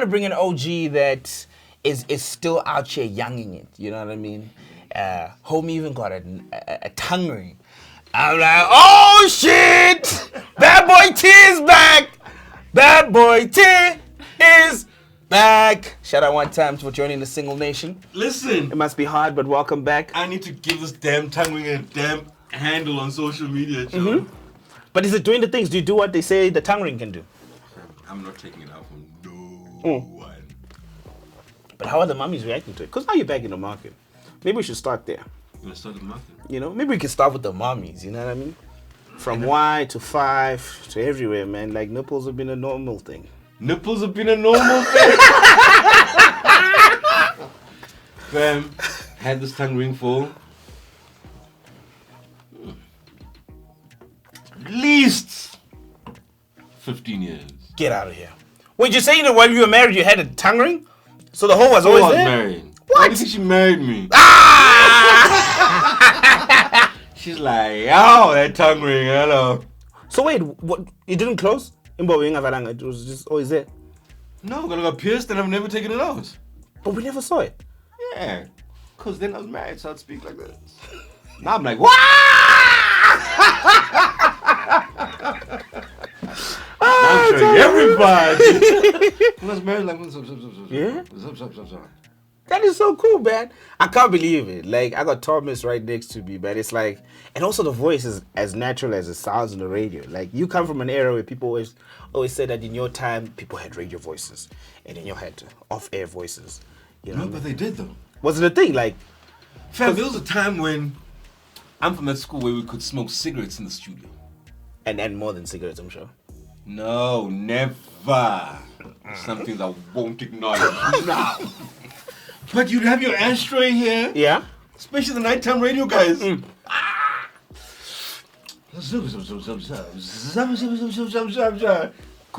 want to bring an OG that is still out here younging it. You know what I mean? Homie even got a tongue ring. I'm like, oh shit! Bad Boy T is back! Bad Boy T is back! Shout out one time for joining the Single Nation. Listen! It must be hard, but welcome back. I need to give this damn tongue ring a damn handle on social media, Joe. But is it doing the things? Do you do what they say the tongue ring can do? I'm not taking it out from no one. But how are the mummies reacting to it? Because now you're back in the market. Maybe we should start there. You want to start the market? You know, maybe we can start with the mummies, you know what I mean? From Y to 5 to everywhere, man. Like, nipples have been a normal thing. Nipples have been a normal thing. Fam, had this tongue ring for at least 15 years. Get out of here. Wait, you're saying that while you were married, you had a tongue ring? So the hoe was always there? Married. What? Why do you think she married me? Ah! She's like, oh, that tongue ring, hello. So wait, what? It didn't close? It was just always there. No, I got pierced and I've never taken it out. But we never saw it. Yeah, because then I was married, so I'd speak like this. Now I'm like, what? I'm showing everybody. When I was married, like, Yeah? Zap. That is so cool, man. I can't believe it. Like, I got Thomas right next to me, but it's like, and also the voice is as natural as it sounds on the radio. Like, you come from an era where people always say that in your time, people had radio voices, and then you had off-air voices. You know? No, but they did though. Was it a thing? Like, Fam, there was a time when I'm from that school where we could smoke cigarettes in the studio. and more than cigarettes, I'm sure. No, never. Some things I won't acknowledge now. But you'd have your ashtray here. Yeah. Especially the nighttime radio guys. Because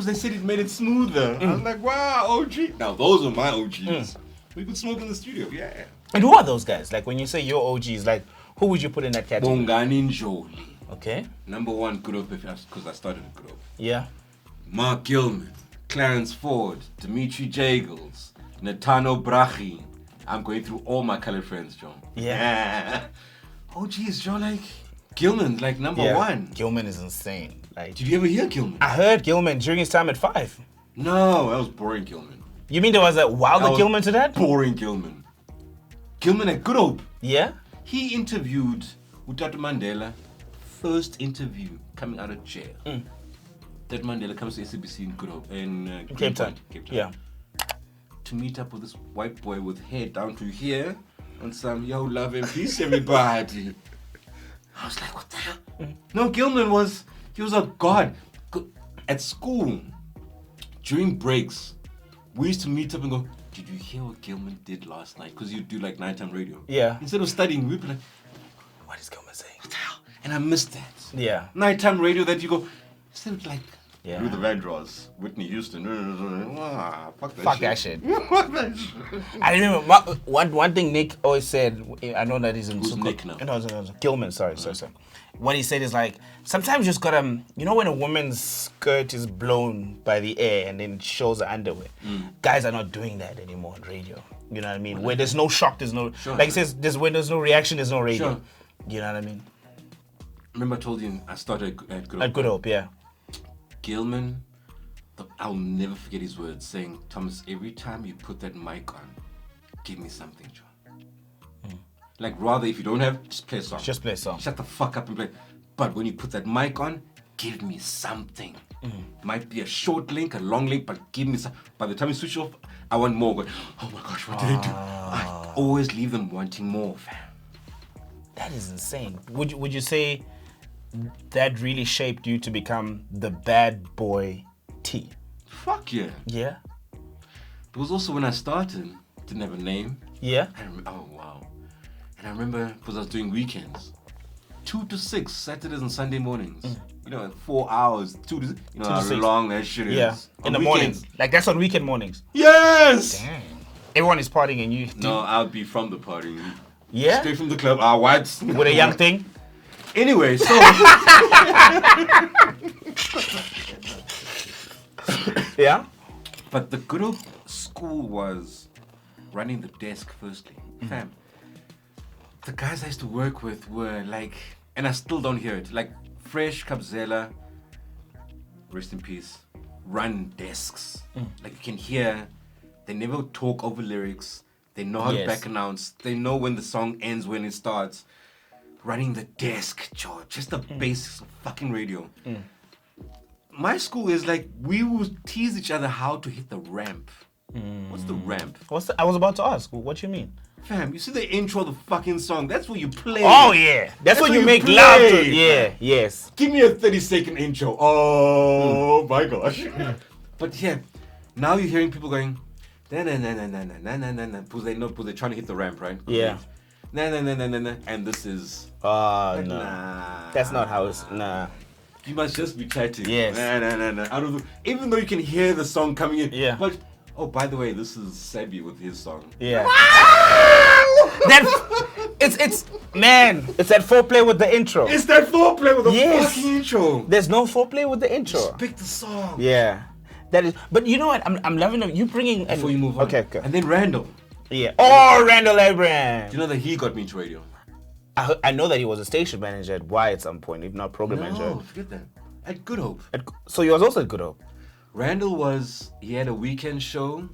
they said it made it smoother. I was like, wow, OG. Now, those are my OGs. We could smoke in the studio, yeah. And who are those guys? Like, when you say your OGs, like, who would you put in that category? Bongani Njoli. Okay. Number one, GoodHopeFM, because I started at GoodHope. Yeah. Mark Gilman, Clarence Ford, Dimitri Jagels, Natano Brachi. I'm going through all my colored friends, John. Yeah. Oh, geez, John, like, Gilman's like number one. Gilman is insane. Like, Did you ever hear Gilman? I heard Gilman during his time at 5. No, that was boring Gilman. You mean there was a wilder Gilman to that? Boring Gilman. Gilman at Good Hope. Yeah? He interviewed Utata Mandela, first interview coming out of jail. That Mandela comes to SABC in Good Hope, in Cape Town. Yeah. To meet up with this white boy with hair down to here and some yo love and peace everybody. I was like, what the hell? No, Gilman he was a god. At school, during breaks, we used to meet up and go, did you hear what Gilman did last night? Because you do like nighttime radio. Yeah. Instead of studying, we'd be like, What is Gilman saying? what the hell? And I missed that. Yeah. Nighttime radio that you go, instead of like, Yeah. Luther Vandross, Whitney Houston. Fuck that Fuck shit. that shit. Fuck that shit. I remember one thing Nick always said. I know that he's in Who's Nick now? No, Gilman. Sorry. What he said is like, sometimes you just gotta, you know, when a woman's skirt is blown by the air and then it shows her underwear. Guys are not doing that anymore on radio. You know what I mean? Where there's no shock, there's no, like it says, when there's no reaction, there's no radio. Sure. You know what I mean? Remember I told you I started at Good Hope? At Good Hope, yeah. Gilman, I'll never forget his words, saying, Thomas, every time you put that mic on, give me something, John. Like, rather, if you don't have, just play a song. Just play a song. Shut the fuck up and play. But when you put that mic on, give me something. Might be a short link, a long link, but give me some. By the time you switch off, I want more. But, oh my gosh, what did I do? I always leave them wanting more, fam. That is insane. Would you say that really shaped you to become the bad boy T? Fuck yeah. Yeah? It was also when I started, didn't have a name. Yeah? Oh, wow. And I remember, because I was doing weekends, 2 to 6, Saturdays and Sunday mornings. You know, 4 hours, 2 to 6. You know how long that shit is. Yeah, in the mornings. Like, that's on weekend mornings. Yes! Damn. Everyone is partying and you... No, I'll be from the party. Yeah? Straight from the club. What? With a young thing? Anyway, so... Yeah? But the Good Hope school was running the desk firstly. Fam, the guys I used to work with were like, and I still don't hear it, like Fresh, Kabzela, rest in peace, run desks. Like you can hear, they never talk over lyrics. They know how to back announce. They know when the song ends, when it starts. Running the desk, just the basics of fucking radio. My school is like, we would tease each other how to hit the ramp. What's the ramp? I was about to ask. What do you mean? Fam, you see the intro of the fucking song, that's where you play. Oh yeah, that's when you make play. loud. Yeah, yes. Give me a 30-second intro. Oh my gosh. But yeah, now you're hearing people going, na na na na na na na na na, because they're trying to hit the ramp, right? Yeah. Na na na na na na, and this is. No. Nah. That's not how it's. Nah. You must just be chatting. Yes. Nah. Out of even though you can hear the song coming in. Yeah. But oh, by the way, this is Sabby with his song. Yeah. It's man. It's that foreplay with the intro. It's that foreplay with the fucking intro. There's no foreplay with the intro. Just pick the song. Yeah. That is. But you know what? I'm loving it. You bringing. Before you move on. Okay. And then Randall. Yeah. Oh, Randall Abraham. Do you know that he got me into radio? I know that he was a station manager at Y at some point, if not program manager. No, forget that. At Good Hope. So he was also at Good Hope. Randall he had a weekend show,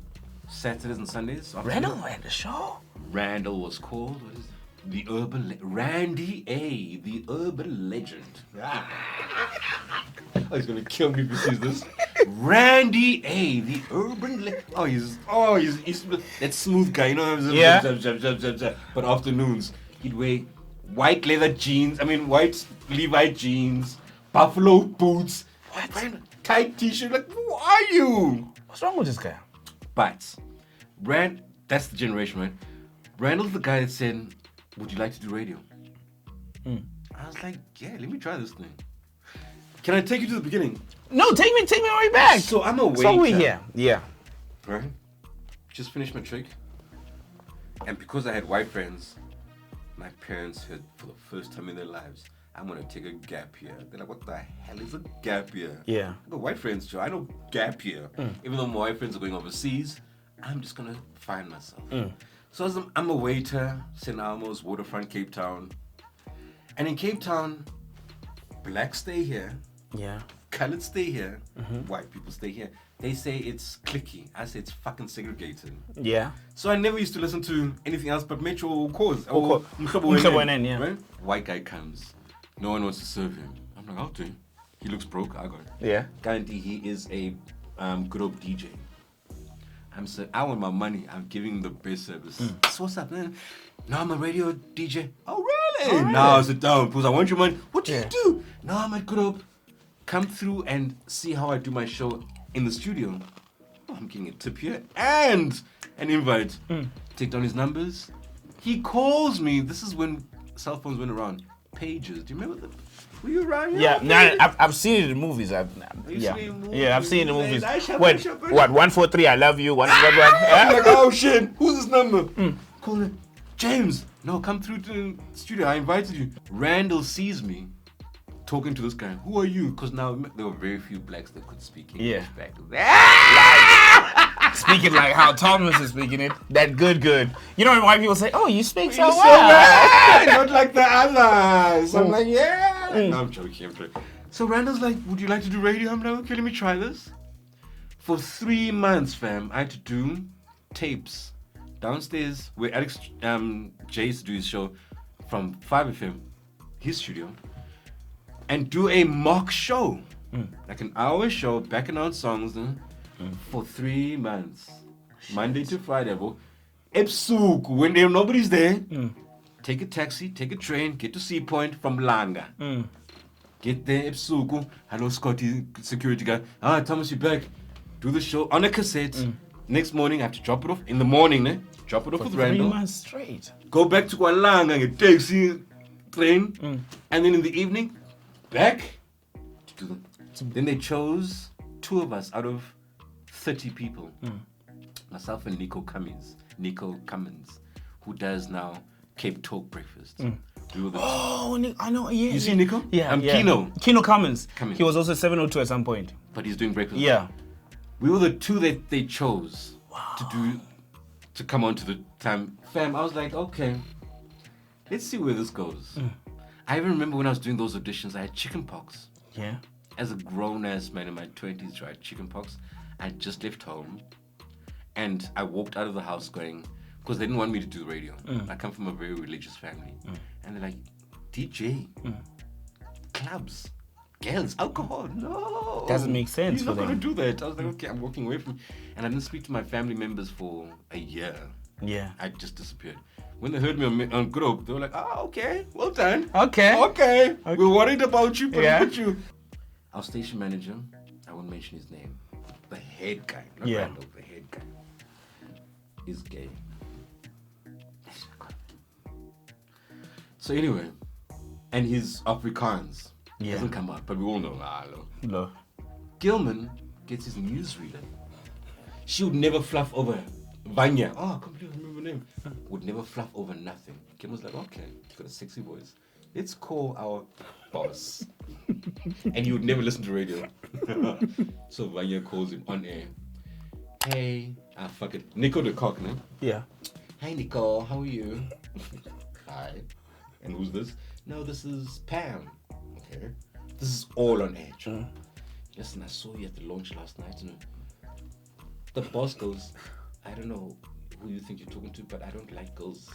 Saturdays and Sundays. Randall had a show? Randall was called, what is it? The Urban Randy A, the Urban Legend. Oh, he's gonna kill me if he sees this. Randy A, the Urban Legend. He's that smooth guy, you know? Yeah. But afternoons, he'd wear white leather jeans, white Levi jeans, buffalo boots, tight t-shirt. Like, who are you? What's wrong with this guy? But that's the generation, right? Randall's the guy that said, would you like to do radio? I was like, yeah, let me try this thing. Can I take you to the beginning? No, take me right back. So I'm a waiter. So we here. Yeah. Right? Just finished my trick. And because I had white friends, my parents heard for the first time in their lives, I'm gonna take a gap year. They're like, what the hell is a gap year? Yeah. I go, white friends, Joe, I know gap year. Even though my white friends are going overseas, I'm just gonna find myself. So I'm a waiter, St. Elmo's, Waterfront, Cape Town. And in Cape Town, blacks stay here. Yeah. Colored stay here. White people stay here. They say it's cliquey. I say it's fucking segregated. Yeah. So I never used to listen to anything else but Metro Cause. Yeah. Right? White guy comes. No one wants to serve him. I'm like, I'll do it. He looks broke. I got it. Yeah. Guarantee he is a good old DJ. I want my money. I'm giving the best service. So what's up, man? No, I'm a radio DJ. Oh, really? Now sit down, because I want your money. What do you do? No, I'm at Good Hope. Come through and see how I do my show in the studio. Oh, I'm getting a tip here and an invite. Take down his numbers. He calls me. This is when cell phones went around. Pages. Do you remember that? Were you around here? Yeah, I've seen it in movies. I've seen it in movies. What? 143? I love you. What? I'm like, oh shit! Who's this number? Call it. James. No, come through to the studio. I invited you. Randall sees me talking to this guy. Who are you? Because now there were very few blacks that could speak English back then. Speaking like how Thomas is speaking it. That good. You know when white people say, "Oh, you speak so well." Not like the others. I'm like, yeah. No, I'm joking. So Randall's like, would you like to do radio? I'm like, okay, let me try this. For 3 months, fam, I had to do tapes downstairs where Alex J used to do his show from YFM, his studio, and do a mock show. Like an hour show, back and out songs for 3 months. Monday to Friday. Ebusuku, when nobody's there, take a taxi, take a train, get to Sea Point from Langa. Get there, ebusuku. Hello, Scotty, security guy. Thomas, you back. Do the show on a cassette. Next morning, I have to drop it off. In the morning, drop it off with Randall. 3 months straight. Go back to Kualanga, get taxi, train. And then in the evening, back to the... Then they chose 2 of us out of 30 people. Myself and Nico Cummins, who does now Cape Talk Breakfast. We were the I know, yeah. You see Nico? Yeah. Kino Cummins. He was also 702 at some point. But he's doing breakfast. Yeah. We were the 2 that they chose. to come onto the time. Fam, I was like, okay, let's see where this goes. I even remember when I was doing those auditions, I had chicken pox. Yeah. As a grown-ass man in my 20s, I had chicken pox. I just left home and I walked out of the house going, because they didn't want me to do radio. I come from a very religious family. And they're like, DJ, clubs, girls, alcohol, no. Doesn't make sense You're for not going them. to do that. I was like, okay, I'm walking away from. And I didn't speak to my family members for a year. Yeah. I just disappeared. When they heard me on Good Hope, they were like, okay, well done. Okay. We're worried about you, but Yeah. look at you. Our station manager, I won't mention his name, the head guy, not Yeah. Randall, the head guy, is gay. So anyway, and his Afrikaans hasn't come out, but we all know. No. Gilman gets his newsreader. She would never fluff over Vanya. Oh, I completely remember her name. Would never fluff over nothing. Gilman's like, okay, you got a sexy voice. Let's call our boss. And he would never listen to radio. So Vanya calls him on air. Hey, fuck it. Nico the cock, no? Yeah. Hey, Nico, how are you? Hi. And who's this? No, this is Pam. Okay. This is all on edge. Listen, I saw you at the launch last night. You know. The boss goes, I don't know who you think you're talking to, but I don't like girls.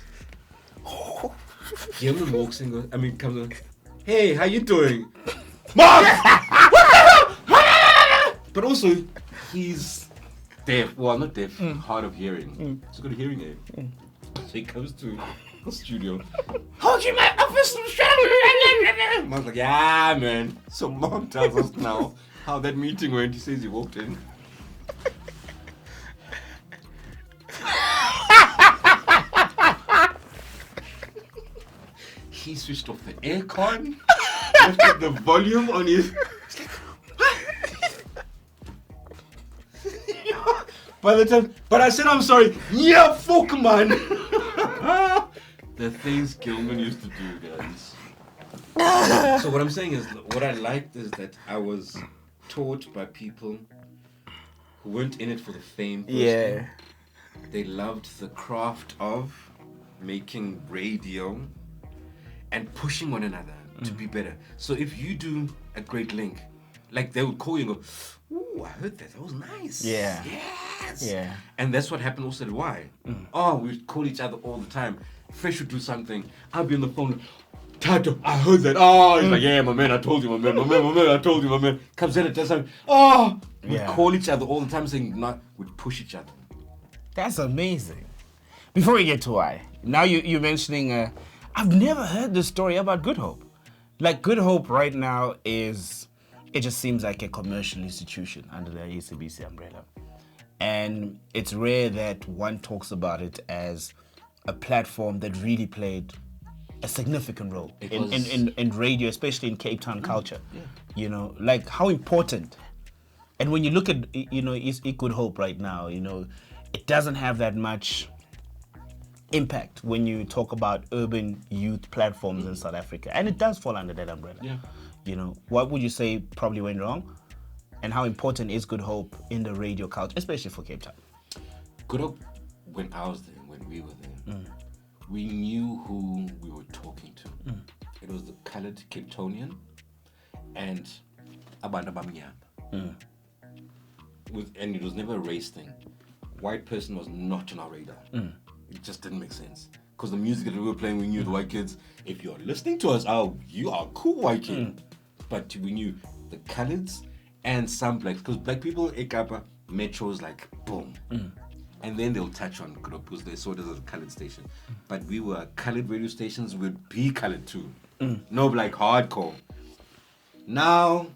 Gilman walks in, comes in. Hey, how you doing? Mom! But also, he's deaf. Well, not deaf, hard of hearing. He's got a hearing aid. So he comes to the studio. Hold you my office. Mom's like, yeah, man. So mom tells us now how that meeting went. He says he walked in. He switched off the aircon, lifted the volume on his. By the time, but I said I'm sorry. Yeah, fuck, man. The things Gilman used to do, guys. So what I'm saying is, what I liked is that I was taught by people who weren't in it for the fame. Yeah. They loved the craft of making radio and pushing one another to be better. So if you do a great link, like they would call you and go, ooh, I heard that. That was nice. Yeah. Yes. Yeah. And that's what happened also at Y. Oh, we'd call each other all the time. Fresh would do something. I'd be on the phone. Tato, I heard that. Oh, he's like, yeah, my man, I told you, my man, I told you, my man. Comes in and does something. Oh, we'd call each other all the time saying, we'd push each other. That's amazing. Before we get to why, now you're mentioning, I've never heard this story about Good Hope. Like Good Hope right now it just seems like a commercial institution under the ACBC umbrella. And it's rare that one talks about it as a platform that really played a significant role in radio, especially in Cape Town culture. Yeah. You know, like how important. And when you look at, is Good Hope right now, it doesn't have that much impact when you talk about urban youth platforms in South Africa. And it does fall under that umbrella. Yeah. What would you say probably went wrong? And how important is Good Hope in the radio culture, especially for Cape Town? Good Hope, when I was there, when we were there, we knew who we were talking to. It was the colored Cape Townian and Abantu Abamnyama. And it was never a race thing. White person was not on our radar. It just didn't make sense. Because the music that we were playing, we knew the white kids. If you're listening to us, you are cool white kid. But we knew the coloreds and some blacks. Because black people, Ekapa, Metro is like, boom. And then they'll touch on Good Hope because they saw it as a colored station. But we were colored radio stations, we'd be colored too. No, like hardcore. Now,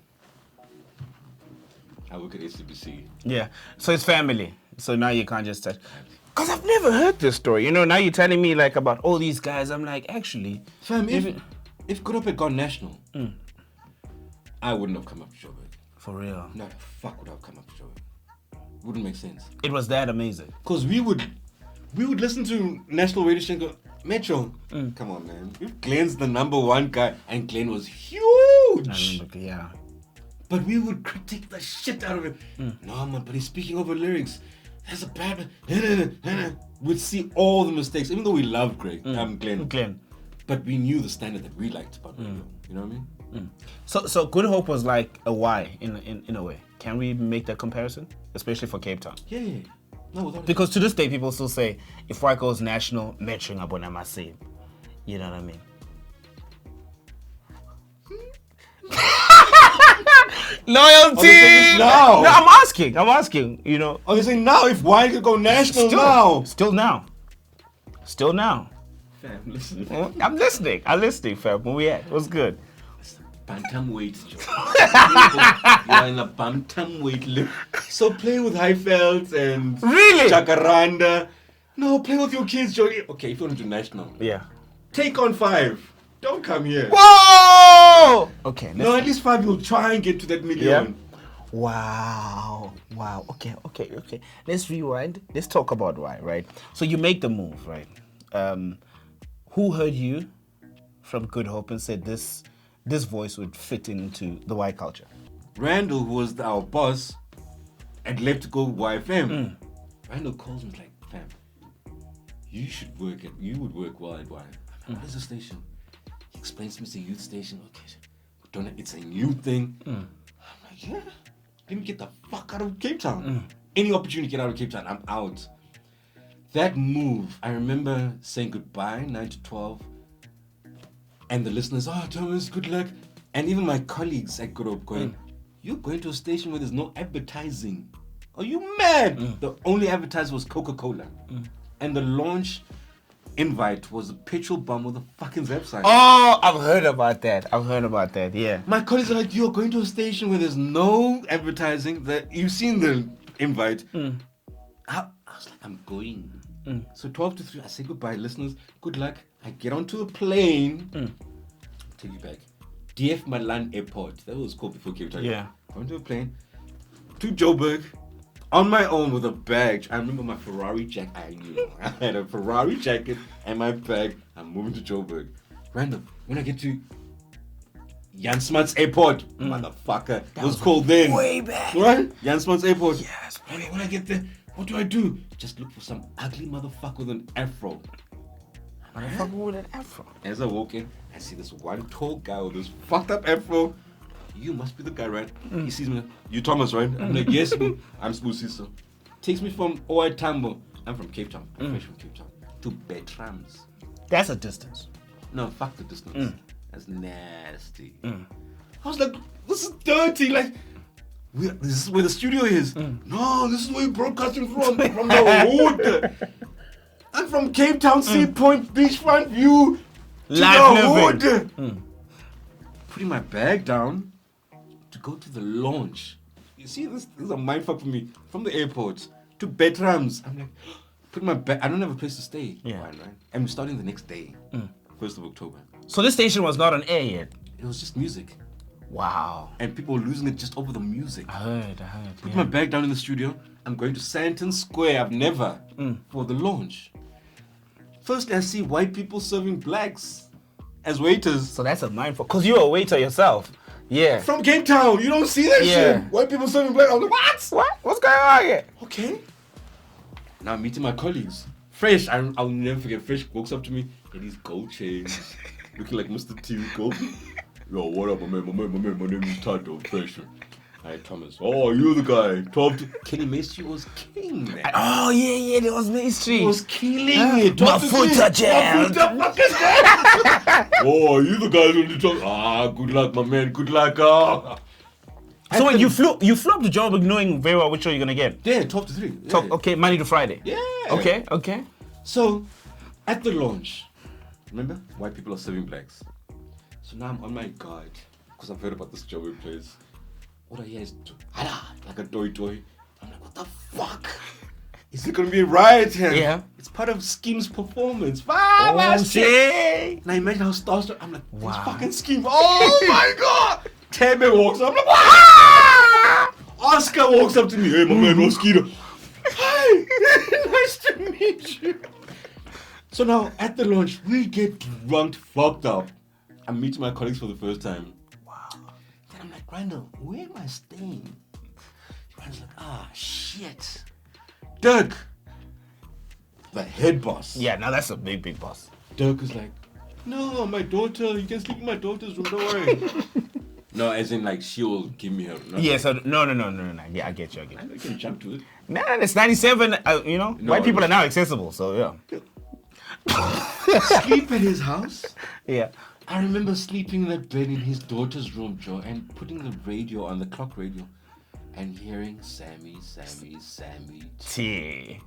I work at SCBC. Yeah, so it's family. So now you can't just touch. Because I've never heard this story. Now you're telling me like about all these guys. I'm like, actually. Fam, if Good Hope had gone national, I wouldn't have come up to Joburg. For real? No, fuck would I have come up to Joburg. Wouldn't make sense. It was that amazing. Because we would listen to national radio station and go, Metro, come on, man. If Glenn's the number one guy, and Glenn was huge. I remember, yeah. But we would critique the shit out of him. No, man, but he's speaking over lyrics. That's a bad man. We'd see all the mistakes, even though we loved Glenn. But we knew the standard that we liked about radio. You know what I mean? So Good Hope was like a Y in a way. Can we make that comparison, especially for Cape Town? Yeah. No, because to this day, people still say if Y goes national, Metro abona masi. You know what I mean? Loyalty. Now. No, I'm asking. You know. Oh, they're saying now if Y could go national now. Still now. Fam, listen. I'm listening, fam. Where we at? What's good? Bantamweight, Joe. You're in a bantamweight lift. So play with Highveld and really Jacaranda. No, play with your kids, Joe. Okay, if you want to do national, take on 5. Don't come here. Whoa! Okay. No, at least 5 you'll try and get to that million. Yeah. Wow. Okay. Let's rewind. Let's talk about why, right? So you make the move, right? Who heard you from Good Hope and said this voice would fit into the Y culture? Randall, who was our boss, had left to go YFM. Randall calls me like, fam, you would work well at Y. I'm like, what is the station? He explains to me it's a youth station. Okay, it's a new thing. I'm like, yeah, let me get the fuck out of Cape Town. Any opportunity to get out of Cape Town, I'm out. That move, I remember saying goodbye, 9 to 12. And the listeners, Thomas, good luck. And even my colleagues at Good Hope going, you're going to a station where there's no advertising. Are you mad? The only advertiser was Coca-Cola. And the launch invite was a petrol bomb with a fucking Zap sign. Oh, I've heard about that, yeah. My colleagues are like, you're going to a station where there's no advertising. That you've seen the invite. I was like, I'm going. So 12 to 3, I say goodbye, listeners. Good luck. I get onto a plane. Take you back. DF Milan Airport. That was called before Cape Town. Yeah. Onto a plane to Joburg on my own with a bag. I remember my Ferrari jacket. I had a Ferrari jacket and my bag. I'm moving to Joburg. Randall, when I get to Jan Smuts Airport, motherfucker, it was called then. Way back. Right? Jan Smuts Airport. Yes. When I get there, what do? Just look for some ugly motherfucker with an afro. Motherfucker with an afro. As I walk in, I see this one tall guy with this fucked up afro. You must be the guy, right? He sees me. You Thomas, right? I'm like, yes, I'm Spusiso. Takes me from Oi Tambo. I'm from Cape Town. I'm fresh from Cape Town. To Bertrams. That's a distance. No, fuck the distance. That's nasty. I was like, this is dirty. Like, this is where the studio is. No, this is where you're broadcasting from the hood. I'm from Cape Town, Sea Point, beachfront view to Life the hood. Putting my bag down to go to the launch. You see, this is a mindfuck for me. From the airport to Bertrams. I'm like, put my bag. I don't have a place to stay. Yeah. Right? And we're starting the next day, 1st of October. So this station was not on air yet? It was just music. Wow. And people were losing it just over the music. I heard. Put my bag down in the studio. I'm going to Santon Square. I've never for the launch. Firstly, I see white people serving blacks as waiters. So that's a mindfuck. Because you're a waiter yourself. Yeah. From Cape Town, you don't see that shit. White people serving blacks. I'm like, what? What's going on here? Okay. Now I'm meeting my colleagues. Fresh, I'll never forget. Fresh walks up to me in these gold chains, looking like Mr. T. Gold. Yo, what up, my man? My name is Tato. Fresh. Hi, Thomas. Oh, you're the guy. 12 to... Kenny Maestri was king, man. Oh, yeah, there was Maestri. He was killing it. Mafuta jam. Oh, you the guy who talk. Good luck, my man. Good luck. So wait, you flew up to Joburg knowing very well which show you're going to get? Yeah, 12 to 3. Yeah. Okay, Monday to Friday? Yeah. Okay. So, at the launch, remember? White people are serving blacks. So now I'm on my guard, because I've heard about this Joburg place. What I hear is like a toy. I'm like, what the fuck? Is it gonna be a riot here? Yeah. It's part of Scheme's performance. Oh shit! Now imagine how starstruck. I'm like, wow. This fucking Scheme. Oh my god! Tebe walks up. I'm like, wow! Oscar walks up to me. Hey, my man, Mosquito. Hi, nice to meet you. So now at the launch, we get drunk, fucked up. I'm meeting my colleagues for the first time. Then I'm like, Randall, where am I staying? Randall's like, shit. Dirk, the head boss. Yeah, now that's a big boss. Dirk is like, no, my daughter, you can sleep in my daughter's room, don't worry. No, as in like she'll give me her. Yeah, so no. Yeah, I get you. I know you can jump to it. Nah, it's 97. You know, No, white people it's- are now accessible. So yeah. Sleep at his house. Yeah. I remember sleeping in that bed in his daughter's room, Joe, and putting the radio on, the clock radio, and hearing Sammy. T.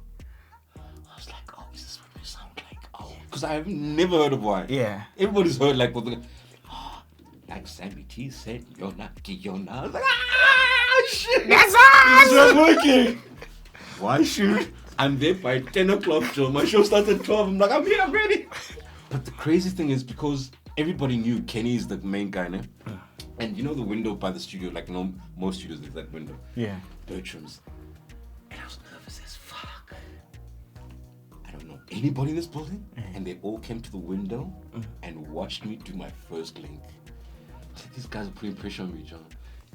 I was like, oh, is this what we sound like? Oh, because I've never heard of why. Yeah. Everybody's heard like what the, like Sammy T said, you're not Kiona. I was like, ah, shit. That's This us! was working. Why shoot? I'm there by 10 o'clock, Joe. My show starts at 12. I'm like, I'm here, I'm ready. But the crazy thing is because everybody knew Kenny is the main guy, né? And you know the window by the studio, like no, most studios there's that window. Yeah. Bertram's. And I was nervous as fuck. I don't know anybody in this building, and they all came to the window and watched me do my first link. I was like, these guys are putting pressure on me, John.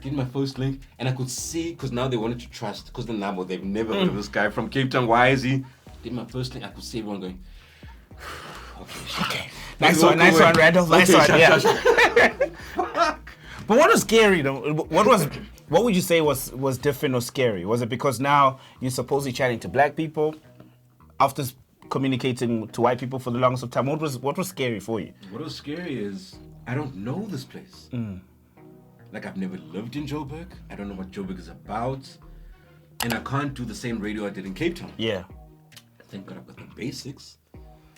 Did my first link, and I could see, because now they wanted to trust, because the Nabo, they've never heard of this guy from Cape Town. Why is he? Did my first link, I could see everyone going, okay. Nice one, Randall. Nice one, yeah. But what was scary though? What would you say was different or scary? Was it because now you're supposedly chatting to black people after communicating to white people for the longest of time? What was scary for you? What was scary is I don't know this place. Like I've never lived in Joburg. I don't know what Joburg is about. And I can't do the same radio I did in Cape Town. Yeah. Thank God I've got the basics.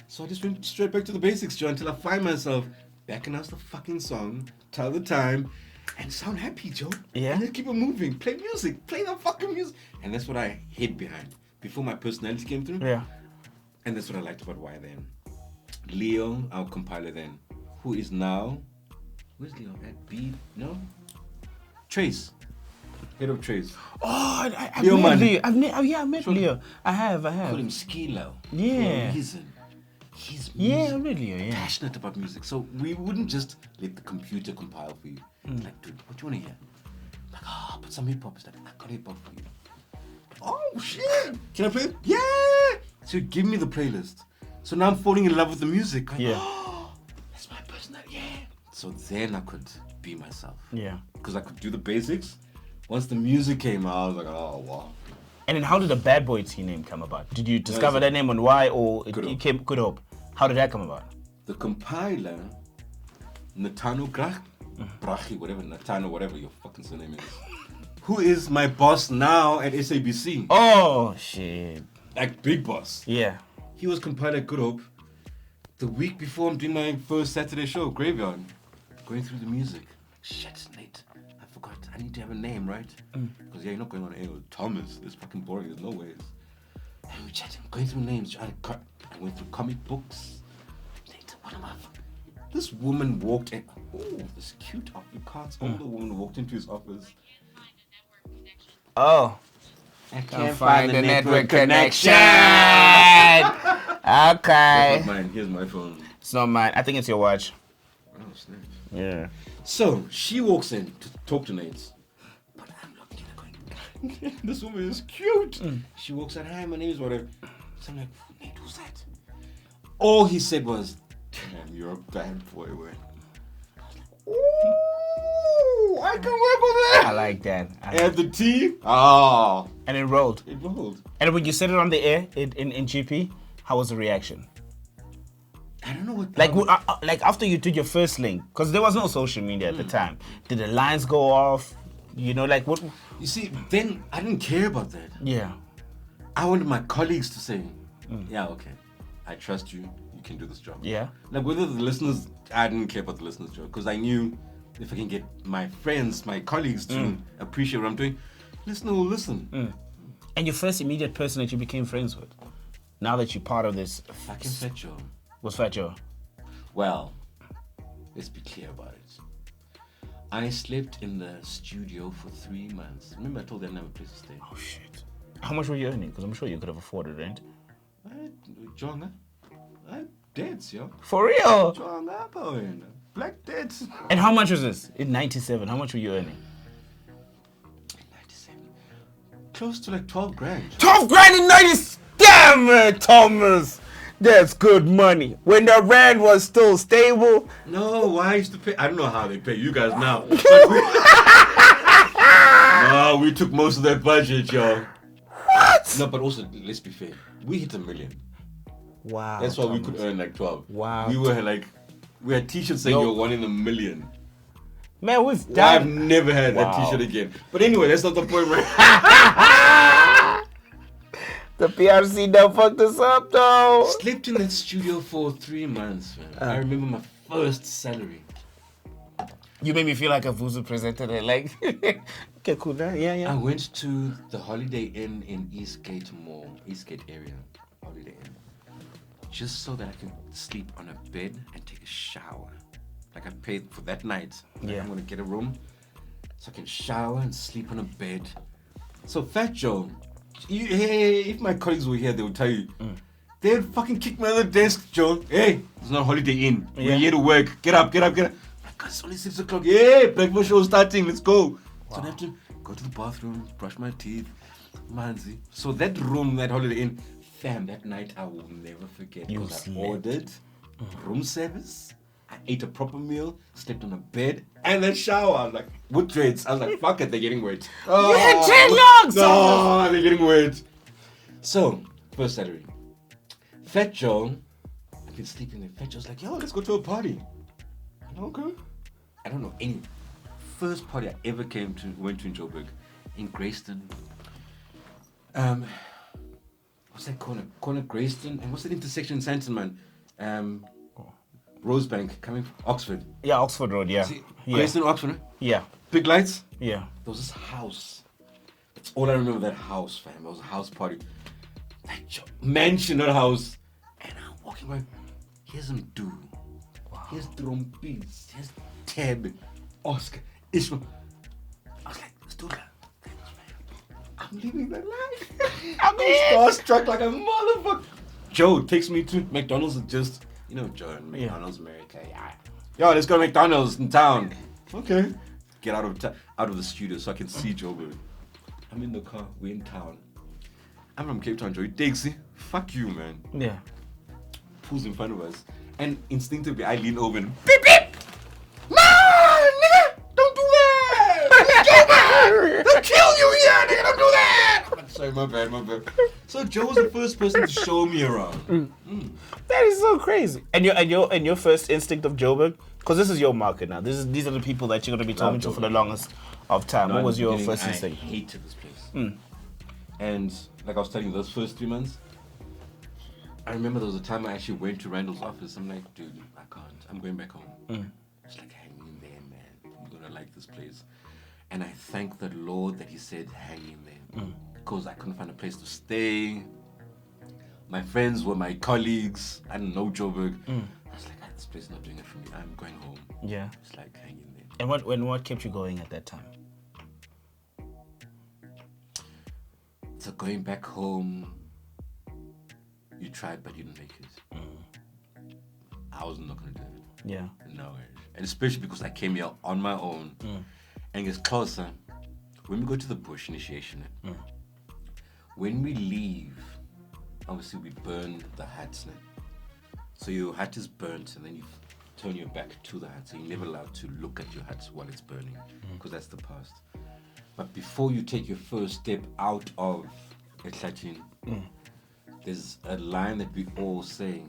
So I just went straight back to the basics, Joe, until I find myself back announce the fucking song, tell the time, and sound happy, Joe. Yeah. And then keep it moving. Play music. Play the fucking music. And that's what I hid behind before my personality came through. Yeah. And that's what I liked about YFM. Leo, our compiler then, who is now, where's Leo? At B? No? Trace. Head of Trace. Oh, I've Leo met man. Leo. I've met Leo. I have. Call him Skilo. Yeah. For a reason. He's Yeah, I met Leo, yeah. passionate about music. So we wouldn't just let the computer compile for you. Like, dude, what do you want to hear? Like, put some hip hop. It's like, I got hip hop for you. Oh, shit. Can I play it? Yeah. So give me the playlist. So now I'm falling in love with the music. Like, Yeah. that's my personality. Yeah. So then I could be myself. Yeah. Because I could do the basics. Once the music came out, I was like, oh, wow. And then how did the Bad Boy T name come about? Did you discover that name on Y or it came Good Hope? How did that come about? The compiler, Natano Brachi, whatever, Natano, whatever your fucking surname is, who is my boss now at SABC. Oh, shit. Like, big boss. Yeah. He was compiler at Good Hope the week before I'm doing my first Saturday show, Graveyard. Going through the music. Shit, Nate. I forgot. I need to have a name, right? Because, yeah, you're not going on air with Thomas. It's fucking boring. There's no ways. And we chatting, going through names. I went through comic books. Nate, what am I? This woman walked in. Oh, this cute older woman walked into his office. Oh. I Can't find the network connection. That's Okay. not mine. Here's my phone. It's not mine. I think it's your watch. Oh, snap. Yeah. So she walks in to talk to Nate. But I'm looking at her going, this woman is cute. She walks in, hi, my name is whatever. So I'm like, Nate, who's that? All he said was, damn, you're a bad boy, man. Ooh, I can work with that. I like that. And the T, oh, And it rolled. it rolled. And when you said it on the air in GP, how was the reaction? I don't know what. Like after you did your first link, because there was no social media at the time. Did the lines go off? You know, like what? You see, then I didn't care about that. Yeah. I wanted my colleagues to say, yeah, okay, I trust you. You can do this job. Yeah. Like whether the listeners, I didn't care about the listeners' job because I knew if I can get my friends, my colleagues to appreciate what I'm doing, listener will listen. And your first immediate person that you became friends with, now that you're part of this, Fucking Fat Joe. was Fat Joe. Well, let's be clear about it. I slept in the studio for 3 months. Remember I told you I didn't have a place to stay. Oh shit. How much were you earning? Because I'm sure you could have afforded rent. Jonga. I debts, yo. For real? Jonga, boy. Black debts. And how much was this? In 97, how much were you earning? 97. close to like 12 grand. 12 grand in 90s. Damn it, Thomas. That's good money. When the rand was still stable. No, I used to pay. I don't know how they pay you guys now. But no, we took most of that budget, yo. What? No, but also, let's be fair. We hit 1 million. Wow. That's why we Thomas. could earn like 12. Wow. We had t-shirts saying you're 1 in a million. Man, we've done. I've never had that t-shirt again. But anyway, that's not the point, man. The PRC done fucked us up, though. Slept in that studio for 3 months, man. I remember my first salary. You made me feel like a Vuzu presented it. Like, okay, cool. Yeah. I went to the Holiday Inn in Eastgate area. Holiday Inn. Just so that I can sleep on a bed and take a shower. Like I paid for that night. Like I'm gonna get a room so I can shower and sleep on a bed. So Fat Joe, if my colleagues were here, they would tell you, they'd fucking kick me on the desk, Joe. Hey, it's not Holiday Inn. We're here to work. Get up. My God, it's only 6 o'clock. Yeah, breakfast show starting. Let's go. So I have to go to the bathroom, brush my teeth, manzi. So that room, that Holiday Inn, fam, that night I will never forget. Because I ordered room service. I ate a proper meal, slept on a bed, and then shower. I was like, with dreads. I was like, fuck it, they're getting wet. Oh, You had dreadlocks! No, they're getting wet. So, first salary. Fat Joe, I've been sleeping there. Fat Joe's like, yo, let's go to a party. Okay. I don't know any. First party I ever went to in Joburg, in Grayston. What's that corner? Corner Grayston, and what's that intersection in Santon, man? Rosebank, coming from Oxford. Yeah, Oxford Road, yeah. Grayston, Oxford, right? Yeah. Big lights? Yeah. There was this house. That's all I remember, that house, fam. It was a house party. Like, mansion, not house. And I'm walking by. Here's some dude. Wow. Here's Trompis. Here's Ted. Oscar. Ishmael. I was like, this dude, thanks, man. I'm living that life. I'm starstruck like a motherfucker. Joe takes me to McDonald's. Just, Joe and McDonald's, America. Yeah. Yo, let's go to McDonald's in town. Okay. Get out of the studio so I can see Joburg. I'm in the car. We're in town. I'm from Cape Town, Joe. He takes it. Fuck you, man. Yeah. Pulls in front of us. And instinctively, I lean over and beep, beep. No, nigga, don't do that. Joburg, they'll kill you here, nigga. Don't do that. Sorry, my bad. So Joe was the first person to show me around. That is so crazy. And your first instinct of Joburg, because this is your market now. These are the people that you're going to be talking to for the longest of time. What was your first instinct? I hated this place. And like I was telling you, those first 3 months, I remember there was a time I actually went to Randall's office. I'm like, dude, I can't. I'm going back home. It's like, hang in there, man. You're going to like this place. And I thank the Lord that he said, hang in there. Because I couldn't find a place to stay. My friends were my colleagues. I didn't know Joburg. I was like, this place is not doing it for me. I'm going home. Yeah. It's like, hang in there. And what kept you going at that time? So going back home, you tried but you didn't make it. I was not going to do it. Yeah. No way. And especially because I came here on my own. And it's closer. When we go to the bush initiation, when we leave, obviously we burn the huts. So your hut is burnt and then you turn your back to the hut. So you're never allowed to look at your hut while it's burning because that's the past. But before you take your first step out of Ehlatin, there's a line that we all say.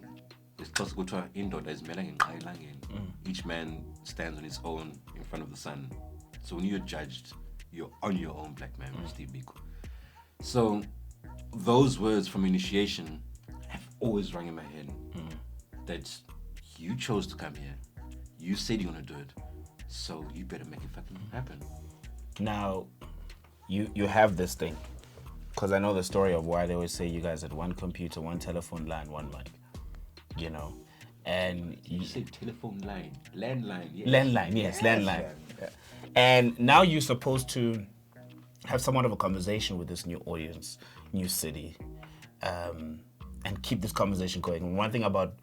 Each man stands on his own in front of the sun. So when you're judged, you're on your own, black man. So those words from initiation have always rung in my head. That you chose to come here. You said you're going to do it. So you better make it fucking happen. Now, you have this thing. Because I know the story of why they always say you guys had one computer, one telephone line, one mic. And you say telephone line, landline. Yes. Landline, yes, landline. Yeah. And now you're supposed to have somewhat of a conversation with this new audience, new city, and keep this conversation going. And one thing about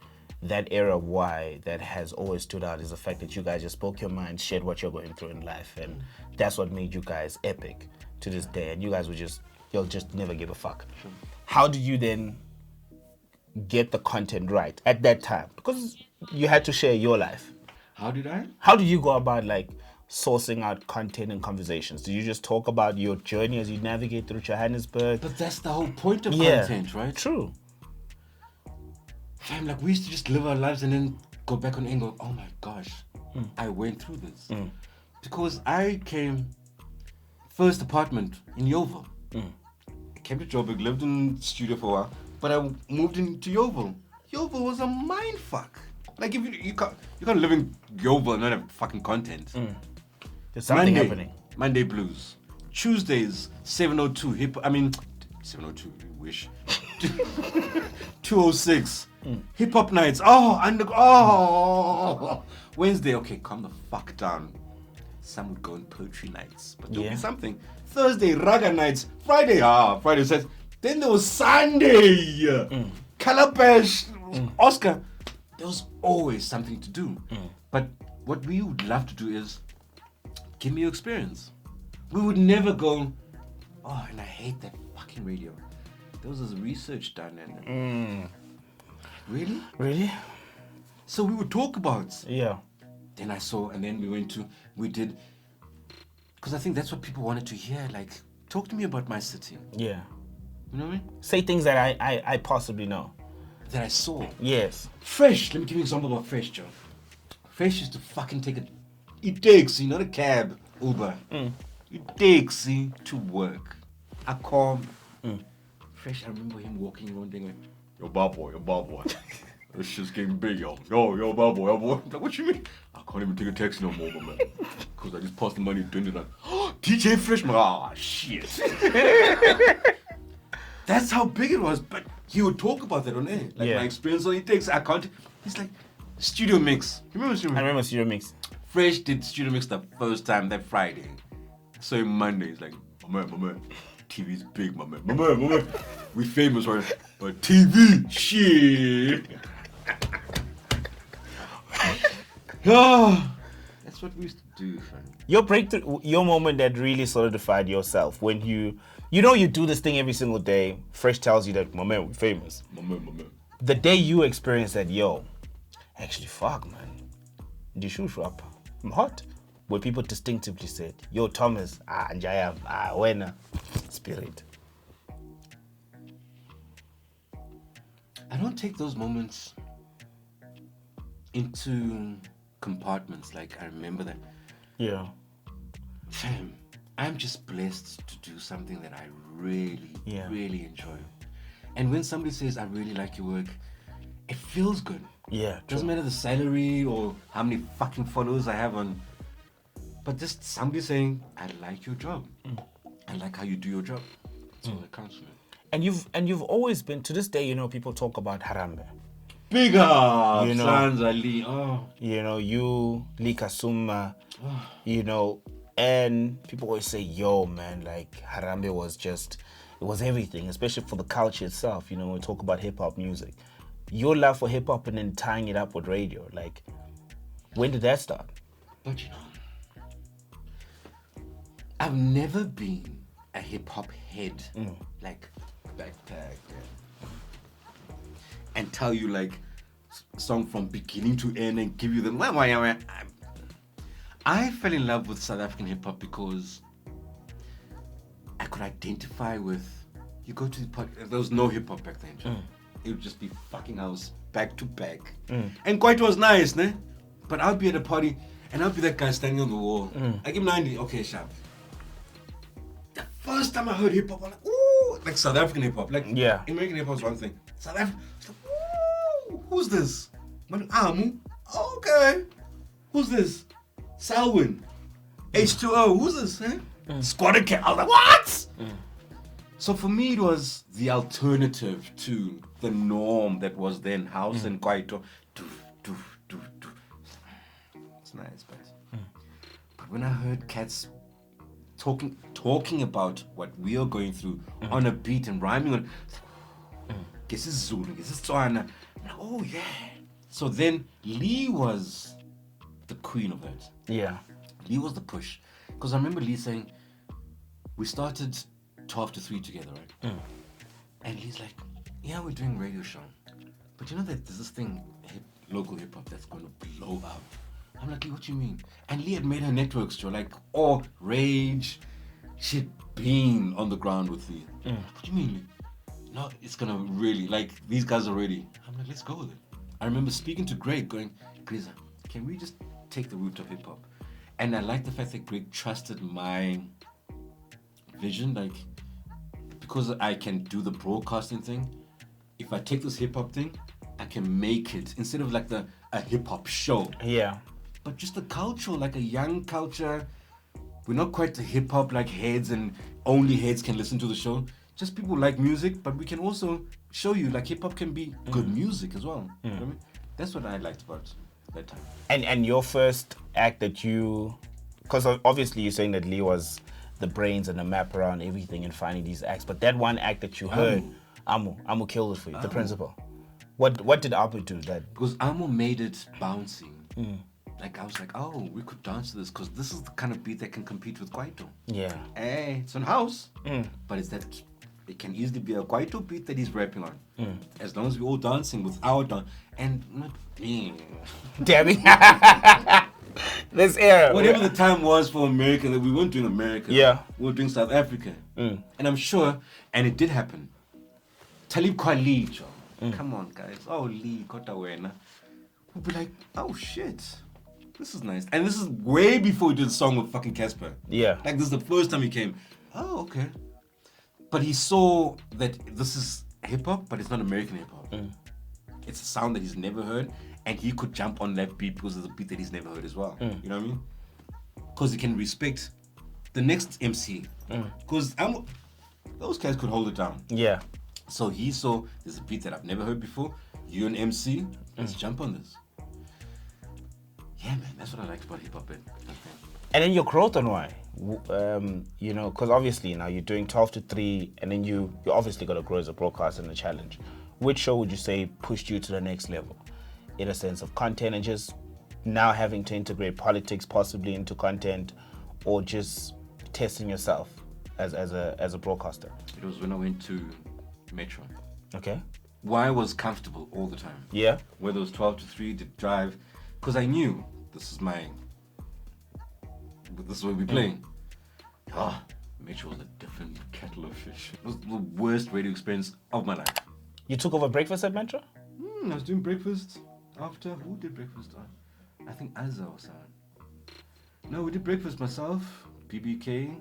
that era of why that has always stood out is the fact that you guys just spoke your mind, shared what you're going through in life, and that's what made you guys epic to this day. And you guys were just you'll just never give a fuck. How did you then get the content right at that time? Because you had to share your life. How did I? How did you go about like sourcing out content and conversations? Did you just talk about your journey as you navigate through Johannesburg? But that's the whole point of content, right? True. Fam, like we used to just live our lives and then go back on and go, oh my gosh, I went through this. Because I came first apartment in Yeovil. Came to Joburg, lived in studio for a while, but I moved into Yeovil. Yeovil was a mind fuck. Like if you can't live in Yeovil and not have fucking content. There's something happening. Monday blues. Tuesdays 702 702. You wish. 206 hip hop nights. Wednesday. Okay, calm the fuck down. Some would go on poetry nights, but there'll be something. Thursday, raga nights. Friday says. Then there was Sunday. Calabash, Oscar. There was always something to do. But what we would love to do is give me your experience. We would never go, oh, and I hate that fucking radio. There was this research done and Really? So we would talk about. Yeah. Then I saw, and then we did, because I think that's what people wanted to hear. Like, talk to me about my city. Yeah. You know what I mean? Say things that I possibly know. That I saw. Yes. Fresh. Let me give you an example about Fresh, Joe. Fresh used to fucking take a taxi, not a cab, Uber. A taxi to work. A car. Fresh, I remember him walking around there going, yo, bad boy. This shit's getting big, yo. Yo, bad boy. I'm like, what you mean? I can't even take a taxi no more, man. Because I just passed the money doing it like, DJ Freshman. Shit. That's how big it was. But he would talk about that on air. Like my experience on takes. I can't. He's like, Studio Mix. You remember Studio Mix? I remember Studio Mix. Fresh did Studio Mix the first time that Friday. So Monday, he's like, my man. TV's big, my man. We famous, right? But TV, shit. That's what we used to do, fam. Your breakthrough, your moment that really solidified yourself when you do this thing every single day. Fresh tells you that, my man, we're famous. My man. The day you experience that, actually, fuck, man. Ndishushu up. I'm hot. Where people distinctively said, yo, Thomas, njaya, wena, spirit. I don't take those moments into compartments. Like, I remember that. Yeah. Fam, I'm just blessed to do something that I really enjoy. And when somebody says, I really like your work, it feels good. Yeah. Doesn't matter the salary or how many fucking followers I have on. But just somebody saying, I like your job. I like how you do your job. That's all that counts, man. And you've always been, to this day, people talk about Harambe. Big up, Sans Ali. Oh. You, Lika Summa, and people always say, yo, man, like Harambe was it was everything, especially for the culture itself. We talk about hip hop music. Your love for hip hop and then tying it up with radio, like, when did that start? But I've never been a hip hop head, like backpack and tell you like song from beginning to end and give you the. I fell in love with South African hip hop because I could identify with. You go to the party, there was no hip hop back then. It would just be fucking house back to back, and quite was nice, ne? But I'd be at a party and I'd be that guy standing on the wall. I give 90. Okay, sharp. First time I heard hip hop, I'm like, ooh, like South African hip hop. Like, American hip hop is one thing. South African, like, ooh, who's this? I'm like, Amu. Oh, okay. Who's this? Salwin. H2O. Who's this? Squatter Cat. I was like, what? So for me, it was the alternative to the norm that was then house and kwaito. It's nice, but when I heard cats talking about what we are going through on a beat and rhyming on, guess it's Zulu, guess it's Tswana. Oh yeah. So then Lee was the queen of that. Yeah. Lee was the push. Because I remember Lee saying, we started 12 to 3 together, right? And he's like, yeah, we're doing a radio show. But you know that there's this thing, local hip hop, that's going to blow up. I'm like, Lee, what do you mean? And Lee had made her networks, Joe, like, Rage. She'd been on the ground with Lee. What do you mean, Lee? No, it's going to really, like, these guys are ready. I'm like, let's go with it. I remember speaking to Greg, going, Greza, can we just take the route of hip hop? And I like the fact that Greg trusted my vision, like, because I can do the broadcasting thing, if I take this hip hop thing, I can make it, instead of like a hip hop show. Yeah. But just a culture, like a young culture. We're not quite the hip hop like heads and only heads can listen to the show. Just people like music, but we can also show you like hip hop can be good music as well. You know what I mean? That's what I liked about that time. And your first act that you, because obviously you're saying that Lee was the brains and the map around everything and finding these acts, but that one act that you heard, Amu killed it for you, the principal. What did Amu do that? Because Amu made it bouncy. Like I was like, oh, we could dance to this because this is the kind of beat that can compete with Kwaito. Yeah. Hey, it's on house, but it's that it can easily be a Kwaito beat that he's rapping on. As long as we're all dancing with our dance and not being. Damn it. This era. Whatever the time was for America, that we weren't doing America. Yeah. We were doing South Africa. And I'm sure, and it did happen. Talib Kweli, Joe. Come on, guys. Oh, Lee, Kota Wena. We'll be like, oh shit. This is nice. And this is way before we did the song with fucking Casper. Yeah. Like this is the first time he came. Oh, okay. But he saw that this is hip hop, but it's not American hip hop. It's a sound that he's never heard, and he could jump on that beat because it's a beat that he's never heard as well. You know what I mean? Because he can respect the next MC. Because those guys could hold it down. Yeah. So he saw there's a beat that I've never heard before. You and MC, let's jump on this. Yeah, man, that's what I liked about hip hop. And then your growth on why? You know, because obviously now you're doing 12 to 3, and then you obviously got to grow as a broadcaster and a challenge. Which show would you say pushed you to the next level? In a sense of content and just now having to integrate politics possibly into content, or just testing yourself as a broadcaster? It was when I went to Metro. Okay. Why I was comfortable all the time. Yeah. Whether it was 12 to 3, to drive, because I knew this is what we're playing. Metro was a different kettle of fish. It was the worst radio experience of my life. You took over breakfast at Metro? I was doing breakfast after. Who did breakfast on? I think Azza or someone. No, we did breakfast myself, BBK.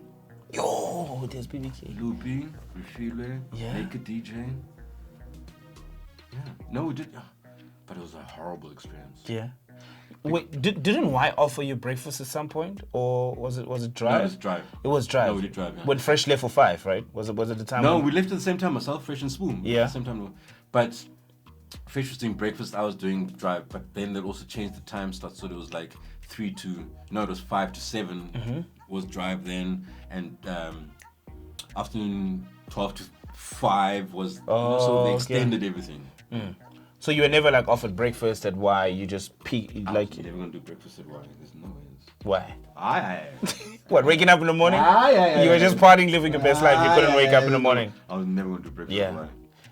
Yo, there's BBK. Loopy, Refile, Yeah. Naked DJ. Yeah. No, we did. But it was a horrible experience. Yeah. Wait, didn't Y offer you breakfast at some point, or was it Drive? No, it was Drive. It was Drive. No, we did Drive. Yeah. When Fresh left for 5, right? Was it the time? No, when... we left at the same time. Myself, Fresh, and Spoon. Yeah. At the same time. But Fresh was doing breakfast. I was doing Drive. But then they also changed the time slot, so it was like 5 to 7 was Drive then, and afternoon 12 to 5 was. So they extended everything. So you were never like offered breakfast at Y. You just peak like. I'm never gonna do breakfast at Y. There's no way. Why? Aye. What, waking up in the morning? Aye. You were just partying, living your best life. You couldn't wake up in the morning. I was never gonna do breakfast Yeah.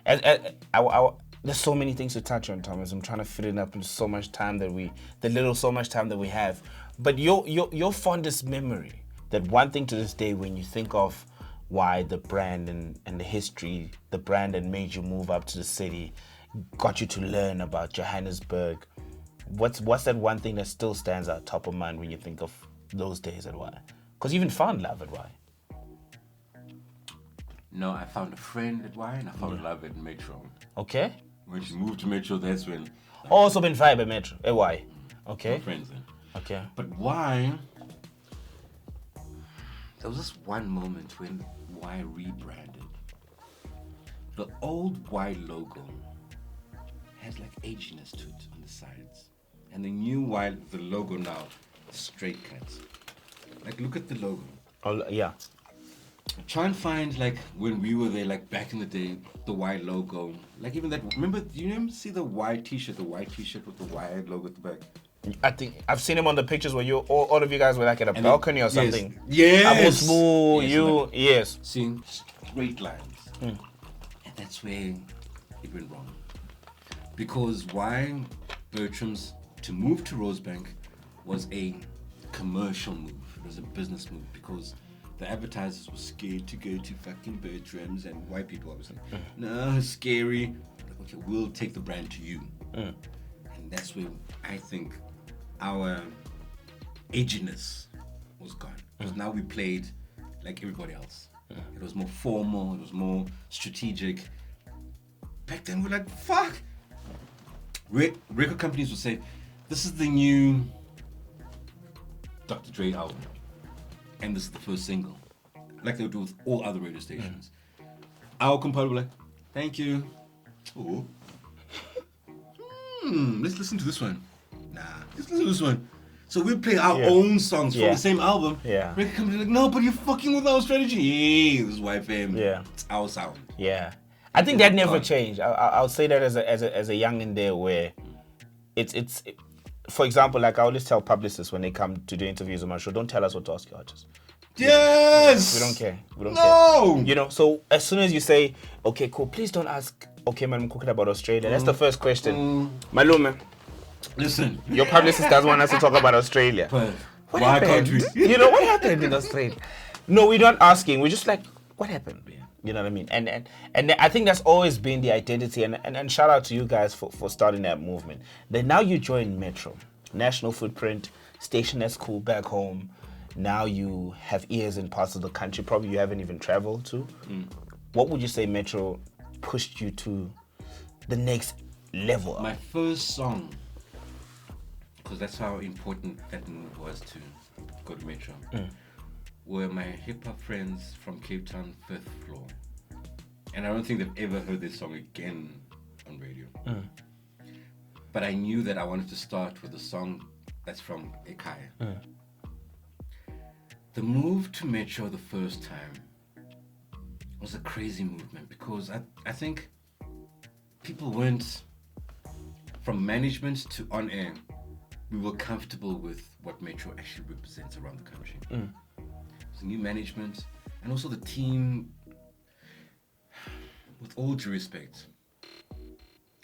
at Y. There's so many things to touch on, Thomas. I'm trying to fit it up into so much time that we have. But your fondest memory, that one thing to this day when you think of why the brand and the history, the brand that made you move up to the city, got you to learn about Johannesburg. What's that one thing that still stands out top of mind when you think of those days at Y? Because you even found love at Y. No, I found a friend at Y and I found love at Metro. Okay. When she moved to Metro, that's when. Also been vibe at Metro, at Y. Okay. Friends then. Okay. But Y, there was this one moment when Y rebranded. The old Y logo has like edginess to it on the sides. And the new Y, the logo now, straight cuts. Like, look at the logo. Oh, yeah. Try and find, like, when we were there, like, back in the day, the Y logo. Like, even that, remember, do you see the Y t-shirt with the Y logo at the back? I think I've seen him on the pictures where all of you guys were like at a balcony or something. Yes. Smooth, yes. Seeing straight lines. And that's where it went wrong. Because why Bertram's to move to Rosebank was a commercial move. It was a business move because the advertisers were scared to go to fucking Bertram's, and white people obviously. No, scary. Okay, we'll take the brand to you. And that's where I think our edginess was gone. Because now we played like everybody else. It was more formal, it was more strategic. Back then we're like, fuck. Record companies would say, this is the new Dr. Dre album. And this is the first single. Like they would do with all other radio stations. Our compiler would be like, thank you. Oh. Let's listen to this one. Nah, let's listen to this one. So we play our own songs from the same album. Record company like, no, but you're fucking with our strategy. Hey, this is YFM. It's our sound. Yeah. I think that never changed. I'll say that as a youngin' there where it's for example, like I always tell publicists when they come to do interviews on my show, don't tell us what to ask your artists. Yes! We don't care. We don't care. You know, so as soon as you say, okay, cool, please don't ask, okay, man, I'm cooking about Australia. That's the first question. Malume. Listen. Your publicist doesn't want us to talk about Australia. But why can't we? You know, what happened in Australia? No, we're not asking. We're just like, what happened? You know what I mean? And I think that's always been the identity. And shout out to you guys for starting that movement. Then now you join Metro, national footprint, station that's cool back home. Now you have ears in parts of the country probably you haven't even traveled to. What would you say Metro pushed you to the next level? My first song, because that's how important that move was to go to Metro, were my hip-hop friends from Cape Town, Fifth Floor. And I don't think they've ever heard this song again on radio. But I knew that I wanted to start with a song that's from Ekaya. The move to Metro the first time was a crazy movement because I think people weren't, from management to on air, we were comfortable with what Metro actually represents around the country. It's new management and also the team, with all due respect,